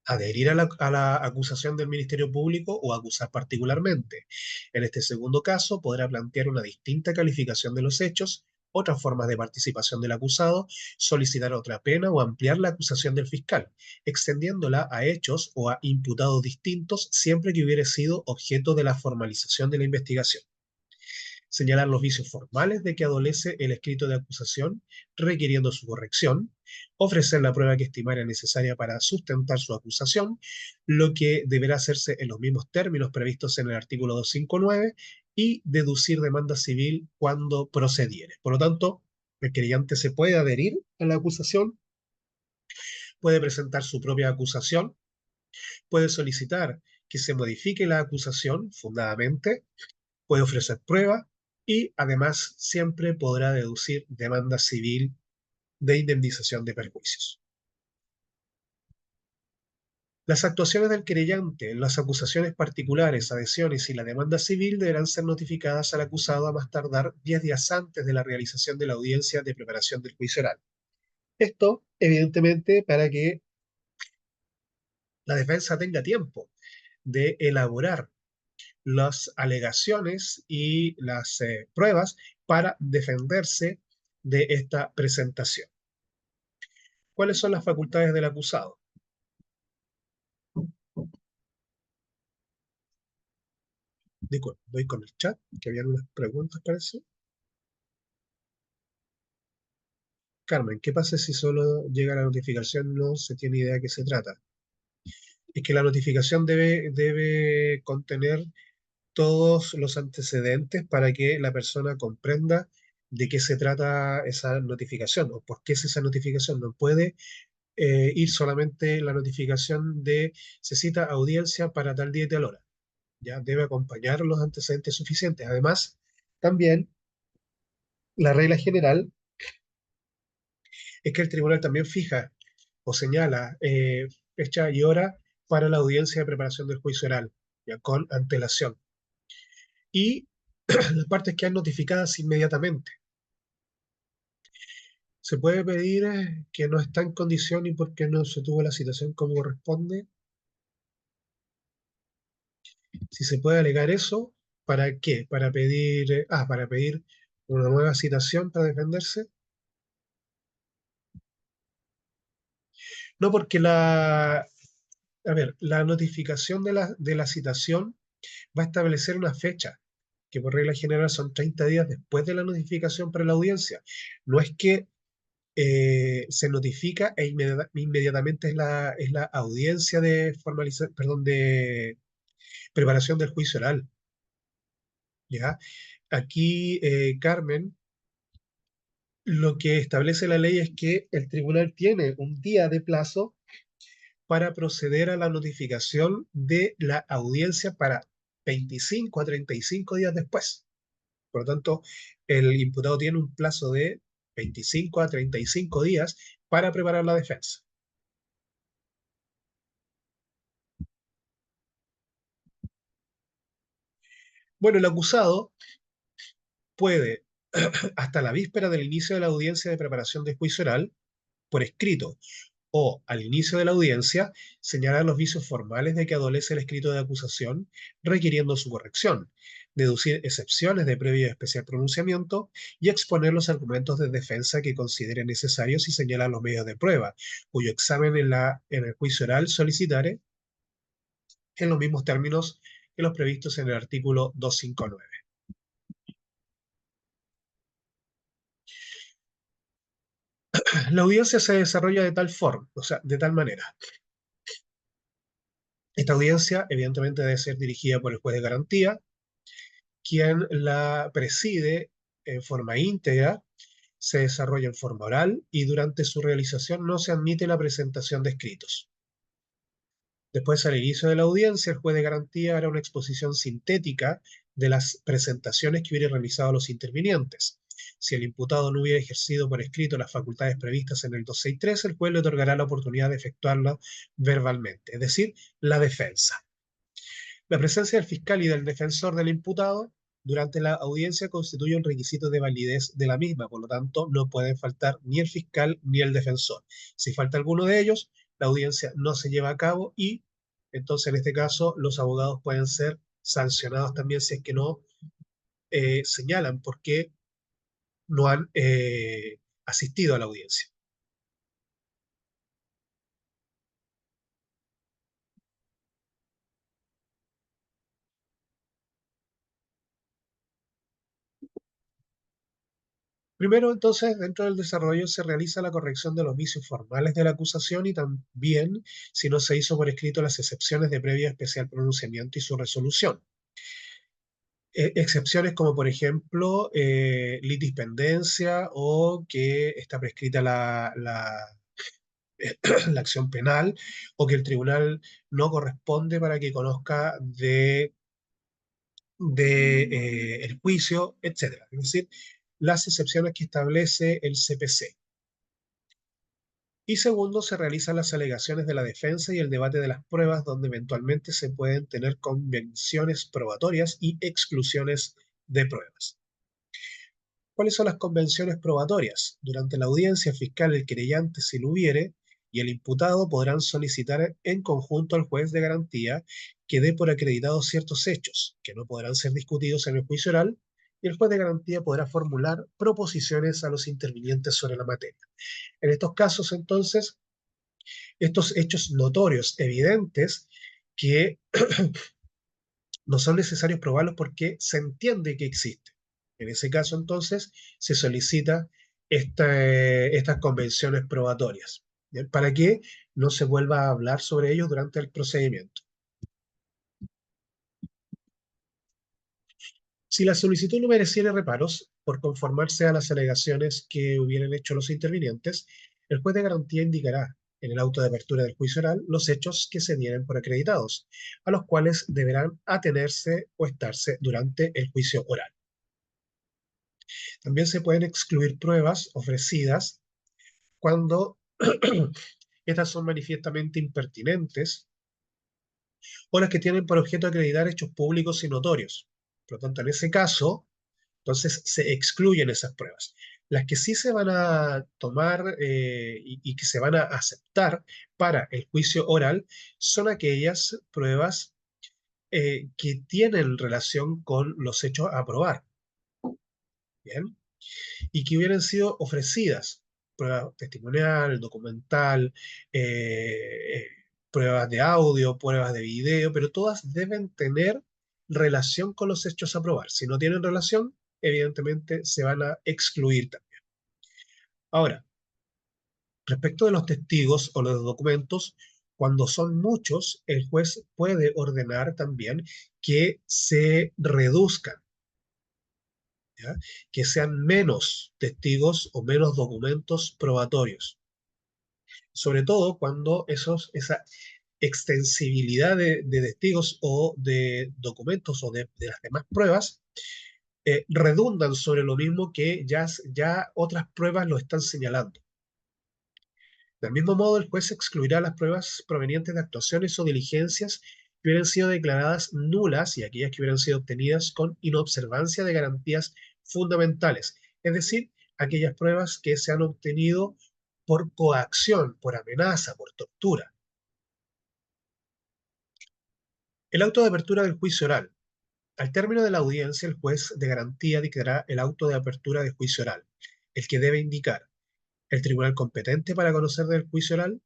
adherir a la acusación del Ministerio Público o acusar particularmente. En este segundo caso, podrá plantear una distinta calificación de los hechos, otras formas de participación del acusado, solicitar otra pena o ampliar la acusación del fiscal, extendiéndola a hechos o a imputados distintos siempre que hubiere sido objeto de la formalización de la investigación. señalar los vicios formales de que adolece el escrito de acusación, requiriendo su corrección, ofrecer la prueba que estimara necesaria para sustentar su acusación, lo que deberá hacerse en los mismos términos previstos en el artículo 259, y deducir demanda civil cuando procediere. Por lo tanto, el querellante se puede adherir a la acusación, puede presentar su propia acusación, puede solicitar que se modifique la acusación fundadamente, puede ofrecer prueba y además siempre podrá deducir demanda civil de indemnización de perjuicios. Las actuaciones del querellante, las acusaciones particulares, adhesiones y la demanda civil deberán ser notificadas al acusado a más tardar 10 días antes de la realización de la audiencia de preparación del juicio oral. Esto, evidentemente, para que la defensa tenga tiempo de elaborar las alegaciones y las pruebas para defenderse de esta presentación. ¿Cuáles son las facultades del acusado? Disculpe, voy con el chat, que habían unas preguntas, parece. Carmen, ¿qué pasa si solo llega la notificación y no se tiene idea de qué se trata? Es que la notificación debe contener todos los antecedentes para que la persona comprenda de qué se trata esa notificación o por qué es esa notificación. No puede ir solamente la notificación de se cita audiencia para tal día y tal hora. Ya debe acompañar los antecedentes suficientes. Además, también la regla general es que el tribunal también fija o señala fecha y hora para la audiencia de preparación del juicio oral, ya con antelación. Y las partes quedan notificadas inmediatamente. Se puede pedir que no está en condición y porque no se tuvo la citación como corresponde. Si se puede alegar eso, ¿para qué? Para pedir una nueva citación para defenderse. No, porque a ver, la notificación de la citación va a establecer una fecha, que por regla general son 30 días después de la notificación para la audiencia. No es que se notifica e inmediatamente es la audiencia de perdón, de preparación del juicio oral. ¿Ya? Aquí, Carmen, lo que establece la ley es que el tribunal tiene un día de plazo para proceder a la notificación de la audiencia para 25 a 35 días después. Por lo tanto, el imputado tiene un plazo de 25 a 35 días para preparar la defensa. Bueno, el acusado puede, hasta la víspera del inicio de la audiencia de preparación de juicio oral, por escrito, o al inicio de la audiencia, señalar los vicios formales de que adolece el escrito de acusación, requiriendo su corrección, deducir excepciones de previo y especial pronunciamiento y exponer los argumentos de defensa que considere necesarios y señalar los medios de prueba, cuyo examen en el juicio oral solicitare en los mismos términos que los previstos en el artículo 259. La audiencia se desarrolla de tal forma, o sea, de tal manera. Esta audiencia, evidentemente, debe ser dirigida por el juez de garantía, quien la preside en forma íntegra, se desarrolla en forma oral y durante su realización no se admite la presentación de escritos. Después, al inicio de la audiencia, el juez de garantía hará una exposición sintética de las presentaciones que hubieran realizado los intervinientes. Si el imputado no hubiera ejercido por escrito las facultades previstas en el 263, el juez le otorgará la oportunidad de efectuarla verbalmente, es decir, la defensa. La presencia del fiscal y del defensor del imputado durante la audiencia constituye un requisito de validez de la misma, por lo tanto, no pueden faltar ni el fiscal ni el defensor. Si falta alguno de ellos, la audiencia no se lleva a cabo y entonces en este caso los abogados pueden ser sancionados también si es que no señalan por qué no han asistido a la audiencia. Primero, entonces, dentro del desarrollo se realiza la corrección de los vicios formales de la acusación y también, si no se hizo por escrito, las excepciones de previo especial pronunciamiento y su resolución. Excepciones como, por ejemplo, litispendencia o que está prescrita la acción penal o que el tribunal no corresponde para que conozca de el juicio, etcétera. Es decir, las excepciones que establece el CPC. Y segundo, se realizan las alegaciones de la defensa y el debate de las pruebas, donde eventualmente se pueden tener convenciones probatorias y exclusiones de pruebas. ¿Cuáles son las convenciones probatorias? Durante la audiencia fiscal, el querellante, si lo hubiere, y el imputado podrán solicitar en conjunto al juez de garantía que dé por acreditados ciertos hechos, que no podrán ser discutidos en el juicio oral, y el juez de garantía podrá formular proposiciones a los intervinientes sobre la materia. En estos casos, entonces, estos hechos notorios, evidentes, que no son necesarios probarlos porque se entiende que existen. En ese caso, entonces, se solicita estas convenciones probatorias, ¿bien? Para que no se vuelva a hablar sobre ellos durante el procedimiento. Si la solicitud no mereciera reparos por conformarse a las alegaciones que hubieran hecho los intervinientes, el juez de garantía indicará en el auto de apertura del juicio oral los hechos que se dieren por acreditados, a los cuales deberán atenerse o estarse durante el juicio oral. También se pueden excluir pruebas ofrecidas cuando estas son manifiestamente impertinentes o las que tienen por objeto acreditar hechos públicos y notorios. Por lo tanto, en ese caso, entonces se excluyen esas pruebas. Las que sí se van a tomar y que se van a aceptar para el juicio oral son aquellas pruebas que tienen relación con los hechos a probar. ¿Bien? Y que hubieran sido ofrecidas, prueba testimonial, documental, pruebas de audio, pruebas de video, pero todas deben tener relación con los hechos a probar. Si no tienen relación, evidentemente se van a excluir también. Ahora, respecto de los testigos o los documentos, cuando son muchos, el juez puede ordenar también que se reduzcan, ¿ya? Que sean menos testigos o menos documentos probatorios. Sobre todo cuando esa extensibilidad de testigos o de documentos o de las demás pruebas redundan sobre lo mismo que ya otras pruebas lo están señalando. Del mismo modo, el juez excluirá las pruebas provenientes de actuaciones o diligencias que hubieran sido declaradas nulas y aquellas que hubieran sido obtenidas con inobservancia de garantías fundamentales, es decir, aquellas pruebas que se han obtenido por coacción, por amenaza, por tortura. El auto de apertura del juicio oral. Al término de la audiencia, el juez de garantía dictará el auto de apertura del juicio oral, el que debe indicar el tribunal competente para conocer del juicio oral,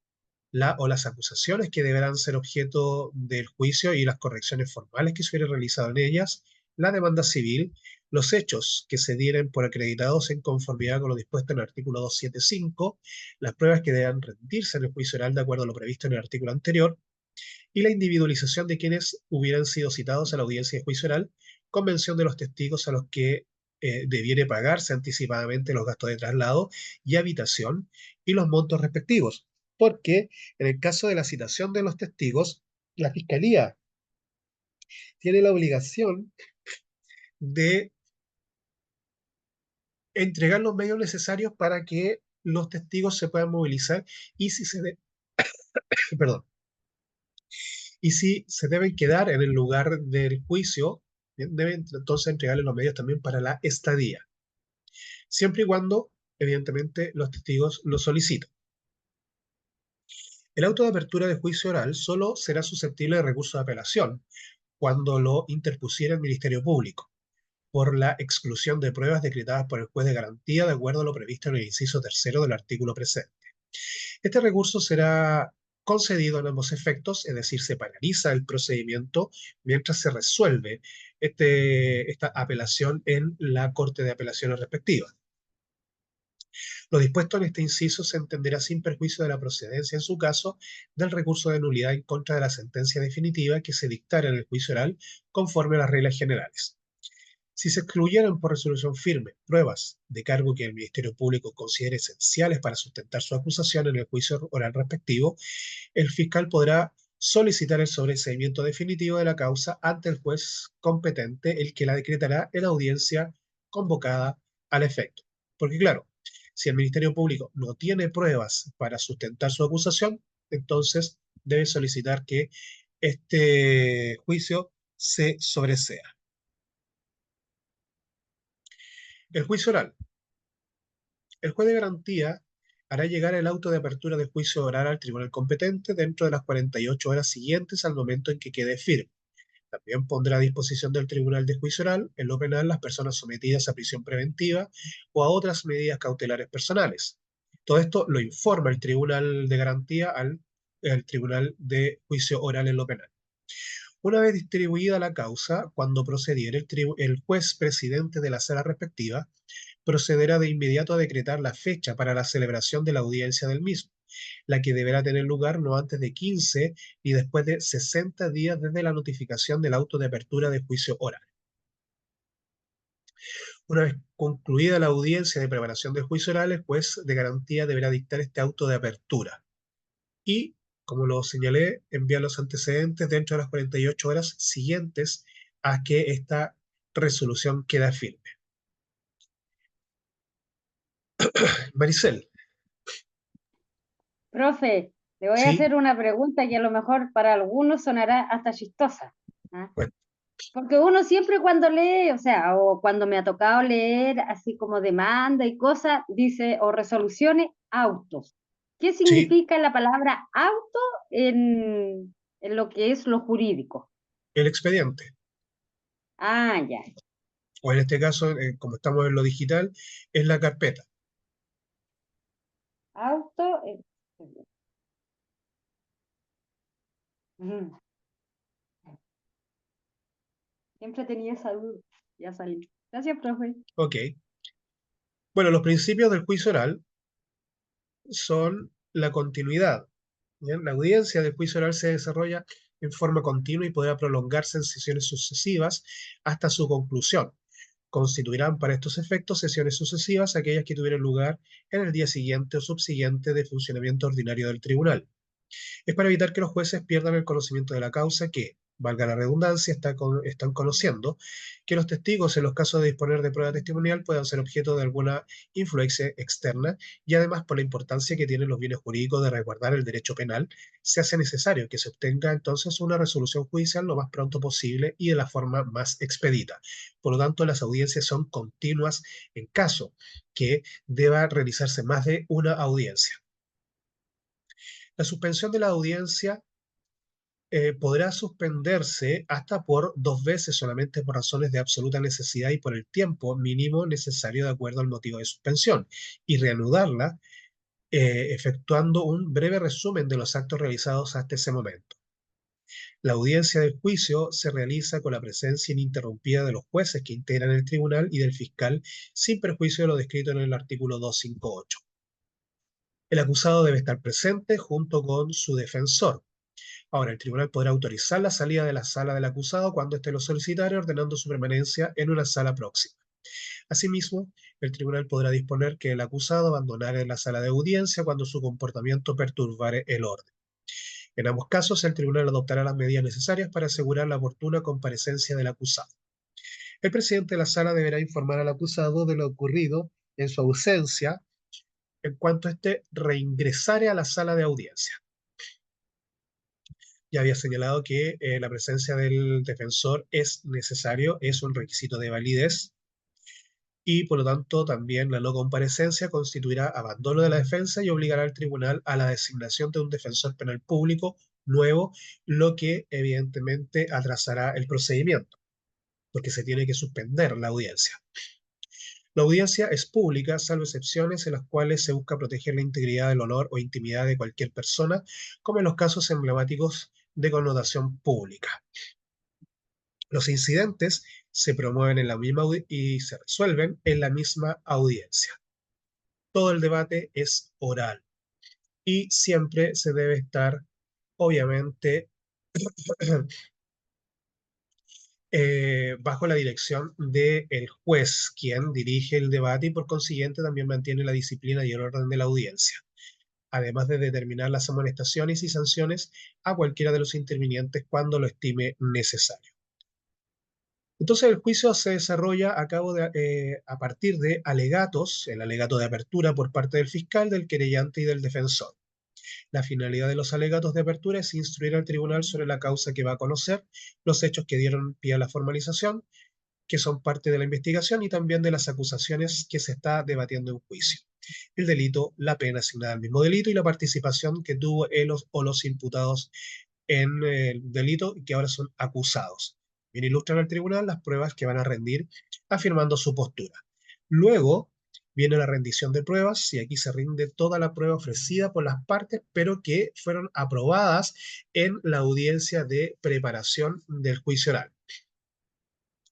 o las acusaciones que deberán ser objeto del juicio y las correcciones formales que se hubieran realizado en ellas, la demanda civil, los hechos que se dieren por acreditados en conformidad con lo dispuesto en el artículo 275, las pruebas que deberán rendirse en el juicio oral de acuerdo a lo previsto en el artículo anterior, y la individualización de quienes hubieran sido citados a la audiencia de juicio oral, convención de los testigos a los que debiere pagarse anticipadamente los gastos de traslado y habitación y los montos respectivos. Porque en el caso de la citación de los testigos, la Fiscalía tiene la obligación de entregar los medios necesarios para que los testigos se puedan movilizar y si se perdón, y si se deben quedar en el lugar del juicio, deben entonces entregarle los medios también para la estadía, siempre y cuando, evidentemente, los testigos lo solicitan. El auto de apertura de juicio oral solo será susceptible de recurso de apelación cuando lo interpusiera el Ministerio Público, por la exclusión de pruebas decretadas por el juez de garantía de acuerdo a lo previsto en el inciso tercero del artículo presente. Este recurso será concedido en ambos efectos, es decir, se paraliza el procedimiento mientras se resuelve esta apelación en la Corte de Apelaciones respectiva. Lo dispuesto en este inciso se entenderá sin perjuicio de la procedencia, en su caso, del recurso de nulidad en contra de la sentencia definitiva que se dictara en el juicio oral conforme a las reglas generales. Si se excluyeran por resolución firme pruebas de cargo que el Ministerio Público considere esenciales para sustentar su acusación en el juicio oral respectivo, el fiscal podrá solicitar el sobreseimiento definitivo de la causa ante el juez competente, el que la decretará en audiencia convocada al efecto. Porque claro, si el Ministerio Público no tiene pruebas para sustentar su acusación, entonces debe solicitar que este juicio se sobresea. El juicio oral. El juez de garantía hará llegar el auto de apertura de juicio oral al tribunal competente dentro de las 48 horas siguientes al momento en que quede firme. También pondrá a disposición del tribunal de juicio oral, en lo penal, las personas sometidas a prisión preventiva o a otras medidas cautelares personales. Todo esto lo informa el tribunal de garantía al tribunal de juicio oral en lo penal. Una vez distribuida la causa, cuando procediere, el juez presidente de la sala respectiva procederá de inmediato a decretar la fecha para la celebración de la audiencia del mismo, la que deberá tener lugar no antes de 15 y después de 60 días desde la notificación del auto de apertura de juicio oral. Una vez concluida la audiencia de preparación del juicio oral, el juez de garantía deberá dictar este auto de apertura y, como lo señalé, enviar los antecedentes dentro de las 48 horas siguientes a que esta resolución quede firme. Maricel. Profe, le voy a Sí. hacer una pregunta que a lo mejor para algunos sonará hasta chistosa. ¿Ah? Bueno. Porque uno siempre cuando lee, o sea, o cuando me ha tocado leer así como demanda y cosas, dice, o resoluciones, autos. ¿Qué significa la palabra auto en lo que es lo jurídico? El expediente. Ah, ya. O en este caso, como estamos en lo digital, es la carpeta. Auto. Siempre tenía esa duda. Ya salí. Gracias, profe. Ok. Bueno, los principios del juicio oral son la continuidad. ¿Bien? La audiencia del juicio oral se desarrolla en forma continua y podrá prolongarse en sesiones sucesivas hasta su conclusión. Constituirán para estos efectos sesiones sucesivas aquellas que tuvieran lugar en el día siguiente o subsiguiente de funcionamiento ordinario del tribunal. Es para evitar que los jueces pierdan el conocimiento de la causa que, valga la redundancia, están conociendo que los testigos en los casos de disponer de prueba testimonial puedan ser objeto de alguna influencia externa y además por la importancia que tienen los bienes jurídicos de resguardar el derecho penal, se hace necesario que se obtenga entonces una resolución judicial lo más pronto posible y de la forma más expedita. Por lo tanto, las audiencias son continuas en caso que deba realizarse más de una audiencia. La suspensión de la audiencia podrá suspenderse hasta por 2 veces solamente por razones de absoluta necesidad y por el tiempo mínimo necesario de acuerdo al motivo de suspensión, y reanudarla efectuando un breve resumen de los actos realizados hasta ese momento. La audiencia del juicio se realiza con la presencia ininterrumpida de los jueces que integran el tribunal y del fiscal, sin perjuicio de lo descrito en el artículo 258. El acusado debe estar presente junto con su defensor. Ahora, el tribunal podrá autorizar la salida de la sala del acusado cuando éste lo solicitare, ordenando su permanencia en una sala próxima. Asimismo, el tribunal podrá disponer que el acusado abandonare la sala de audiencia cuando su comportamiento perturbare el orden. En ambos casos, el tribunal adoptará las medidas necesarias para asegurar la oportuna comparecencia del acusado. El presidente de la sala deberá informar al acusado de lo ocurrido en su ausencia en cuanto éste reingresare a la sala de audiencia. Ya había señalado que la presencia del defensor es necesario, es un requisito de validez y por lo tanto también la no comparecencia constituirá abandono de la defensa y obligará al tribunal a la designación de un defensor penal público nuevo, lo que evidentemente atrasará el procedimiento, porque se tiene que suspender la audiencia. La audiencia es pública, salvo excepciones en las cuales se busca proteger la integridad, del honor o intimidad de cualquier persona, como en los casos emblemáticos de connotación pública. Los incidentes se promueven en la misma y se resuelven en la misma audiencia. todo el debate es oral y siempre se debe estar, obviamente, bajo la dirección del juez, quien dirige el debate y por consiguiente también mantiene la disciplina y el orden de la audiencia, además de determinar las amonestaciones y sanciones a cualquiera de los intervinientes cuando lo estime necesario. Entonces el juicio se desarrolla a partir de alegatos, el alegato de apertura por parte del fiscal, del querellante y del defensor. La finalidad de los alegatos de apertura es instruir al tribunal sobre la causa que va a conocer, los hechos que dieron pie a la formalización, que son parte de la investigación y también de las acusaciones que se está debatiendo en juicio. El delito, la pena asignada al mismo delito y la participación que tuvo él o los imputados en el delito y que ahora son acusados. Bien, ilustran al tribunal las pruebas que van a rendir afirmando su postura. Luego viene la rendición de pruebas y aquí se rinde toda la prueba ofrecida por las partes, pero que fueron aprobadas en la audiencia de preparación del juicio oral.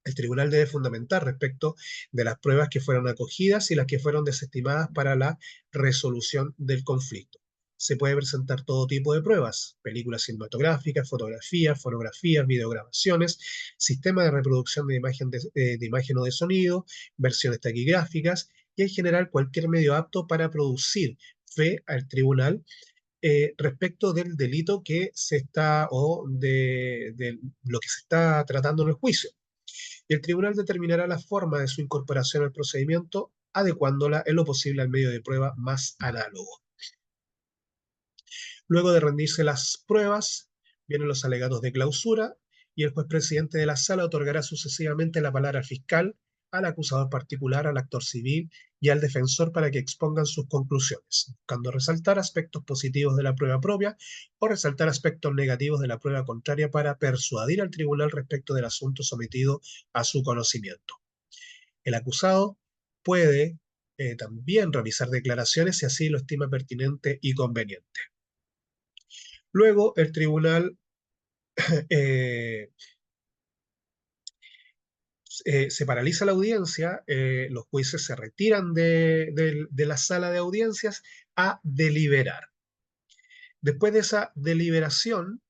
El tribunal debe fundamentar respecto de las pruebas que fueron acogidas y las que fueron desestimadas para la resolución del conflicto. Se puede presentar todo tipo de pruebas: películas cinematográficas, fotografías, fonografías, videograbaciones, sistema de reproducción de imagen o de sonido, versiones taquigráficas y en general cualquier medio apto para producir fe al tribunal respecto del delito que se está o de lo que se está tratando en el juicio. Y el tribunal determinará la forma de su incorporación al procedimiento, adecuándola en lo posible al medio de prueba más análogo. Luego de rendirse las pruebas, vienen los alegatos de clausura y el juez presidente de la sala otorgará sucesivamente la palabra al fiscal, al acusador particular, al actor civil y al defensor para que expongan sus conclusiones, buscando resaltar aspectos positivos de la prueba propia o resaltar aspectos negativos de la prueba contraria para persuadir al tribunal respecto del asunto sometido a su conocimiento. El acusado puede también realizar declaraciones si así lo estima pertinente y conveniente. Luego, el tribunal se paraliza la audiencia, los jueces se retiran de la sala de audiencias a deliberar. Después de esa deliberación,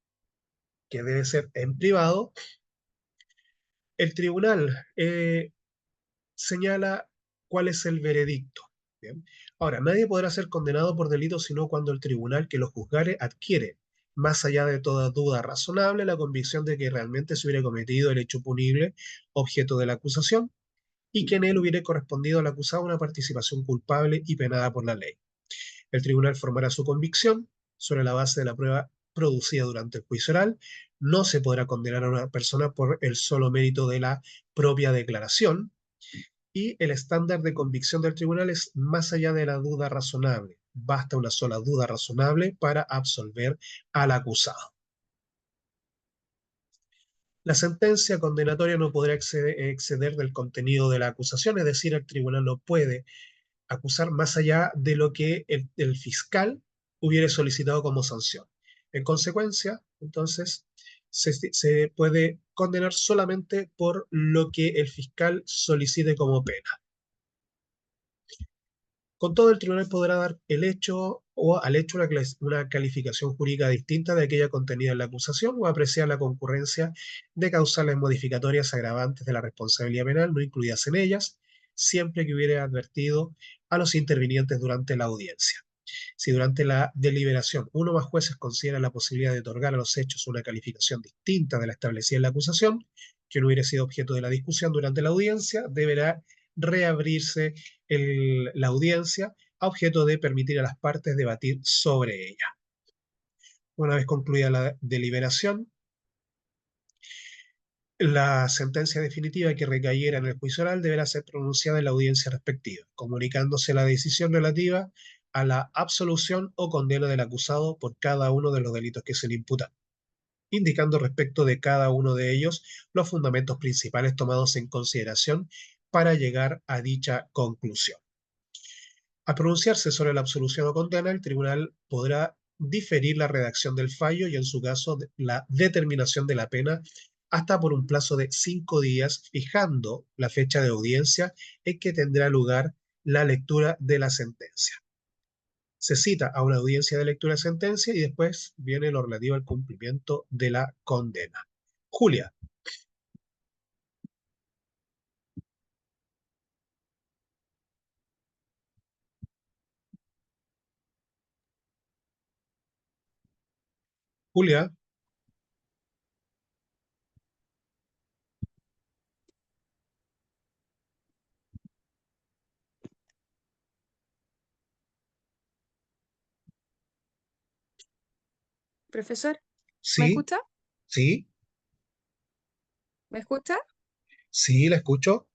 que debe ser en privado, el tribunal señala cuál es el veredicto. ¿Bien? Ahora, nadie podrá ser condenado por delito sino cuando el tribunal que lo juzgare adquiere, más allá de toda duda razonable, la convicción de que realmente se hubiera cometido el hecho punible objeto de la acusación y que en él hubiera correspondido al acusado una participación culpable y penada por la ley. El tribunal formará su convicción sobre la base de la prueba producida durante el juicio oral. No se podrá condenar a una persona por el solo mérito de la propia declaración, y el estándar de convicción del tribunal es más allá de la duda razonable. Basta una sola duda razonable para absolver al acusado. La sentencia condenatoria no podrá exceder del contenido de la acusación, es decir, el tribunal no puede acusar más allá de lo que el fiscal hubiera solicitado como sanción. En consecuencia, entonces, se puede condenar solamente por lo que el fiscal solicite como pena. Con todo, el tribunal podrá dar el hecho o al hecho una calificación jurídica distinta de aquella contenida en la acusación o apreciar la concurrencia de causales modificatorias agravantes de la responsabilidad penal no incluidas en ellas, siempre que hubiera advertido a los intervinientes durante la audiencia. Si durante la deliberación uno o más jueces considera la posibilidad de otorgar a los hechos una calificación distinta de la establecida en la acusación, que no hubiera sido objeto de la discusión durante la audiencia, deberá reabrirse la audiencia a objeto de permitir a las partes debatir sobre ella. Una vez concluida la deliberación, la sentencia definitiva que recayera en el juicio oral deberá ser pronunciada en la audiencia respectiva, comunicándose la decisión relativa a la absolución o condena del acusado por cada uno de los delitos que se le imputan, indicando respecto de cada uno de ellos los fundamentos principales tomados en consideración para llegar a dicha conclusión. Al pronunciarse sobre la absolución o condena, el tribunal podrá diferir la redacción del fallo y, en su caso, la determinación de la pena hasta por un plazo de 5 días, fijando la fecha de audiencia en que tendrá lugar la lectura de la sentencia. Se cita a una audiencia de lectura de sentencia y después viene lo relativo al cumplimiento de la condena. Julia. Julia. Profesor, ¿me Sí, escucha? sí, ¿Me escucha? sí, la escucho.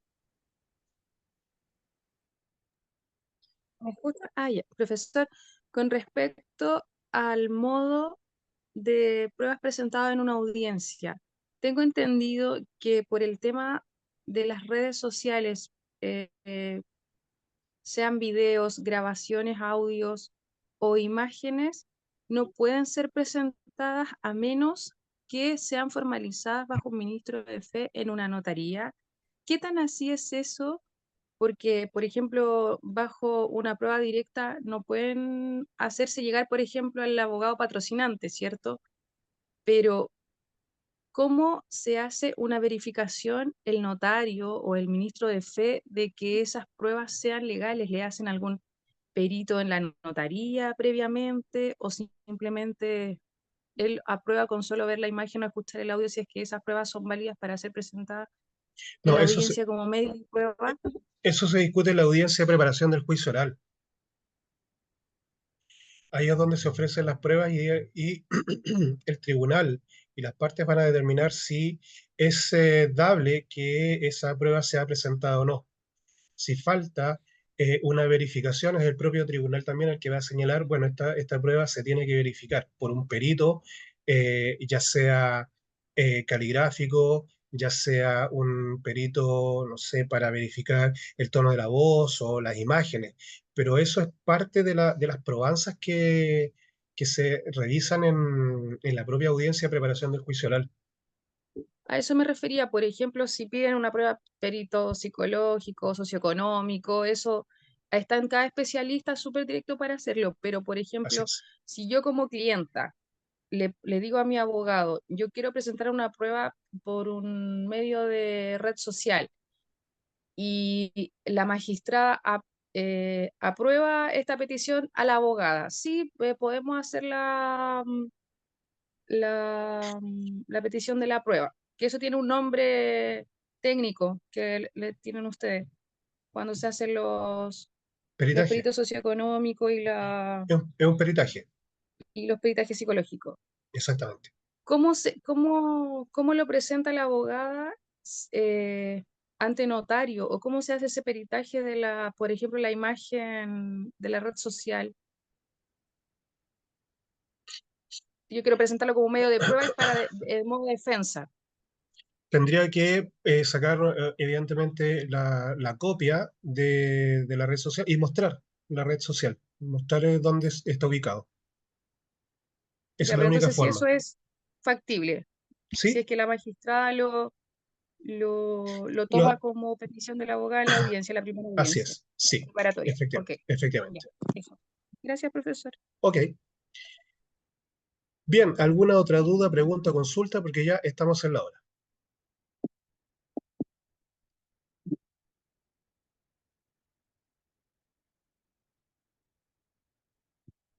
¿Me escucha? Ah, ya. Profesor, con respecto al modo de pruebas presentadas en una audiencia, tengo entendido que por el tema de las redes sociales, eh, eh, sean videos, grabaciones, audios o imágenes, no pueden ser presentadas a menos que sean formalizadas bajo un ministro de fe en una notaría. ¿Qué tan así es eso? Porque, por ejemplo, bajo una prueba directa no pueden hacerse llegar, por ejemplo, al abogado patrocinante, ¿cierto? Pero ¿cómo se hace una verificación el notario o el ministro de fe de que esas pruebas sean legales? ¿Le hacen algún perito en la notaría previamente o simplemente él aprueba con solo ver la imagen o escuchar el audio si es que esas pruebas son válidas para ser presentadas en No, la audiencia como medio de prueba? eso se discute en la audiencia de preparación del juicio oral. Ahí es donde se ofrecen las pruebas y el tribunal y las partes van a determinar si es dable que esa prueba sea presentada o no. Si falta una verificación, es el propio tribunal también el que va a señalar, bueno, esta prueba se tiene que verificar por un perito, ya sea caligráfico, ya sea un perito, no sé, para verificar el tono de la voz o las imágenes. Pero eso es parte de las probanzas que se revisan en la propia audiencia de preparación del juicio oral. A eso me refería, por ejemplo, si piden una prueba perito psicológico, socioeconómico, eso está en cada especialista súper directo para hacerlo, pero por Así ejemplo, es. si yo como clienta le digo a mi abogado, yo quiero presentar una prueba por un medio de red social y la magistrada aprueba esta petición a la abogada, sí, podemos hacer la petición de la prueba, que eso tiene un nombre técnico que le tienen ustedes cuando se hacen los Peritaje. peritos socioeconómicos Es un peritaje, y los peritajes psicológicos. exactamente. ¿Cómo lo presenta la abogada eh, ante notario? ¿O cómo se hace ese peritaje de por ejemplo, la imagen de la red social? Yo quiero presentarlo como medio de prueba y para modo de defensa. Tendría que sacar, evidentemente, la copia de la red social y mostrar la red social, mostrar dónde está ubicado. Esa Ya, es la pero única entonces si forma. eso es factible, si ¿Sí? es que la magistrada lo toma Lo, como petición de la abogada en la audiencia, la primera así audiencia es, sí, preparatoria. Ok, ya, efectivamente. eso. Gracias, profesor. Ok. Bien, ¿alguna otra duda, pregunta, consulta? Porque ya estamos en la hora.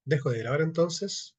Dejo de grabar entonces.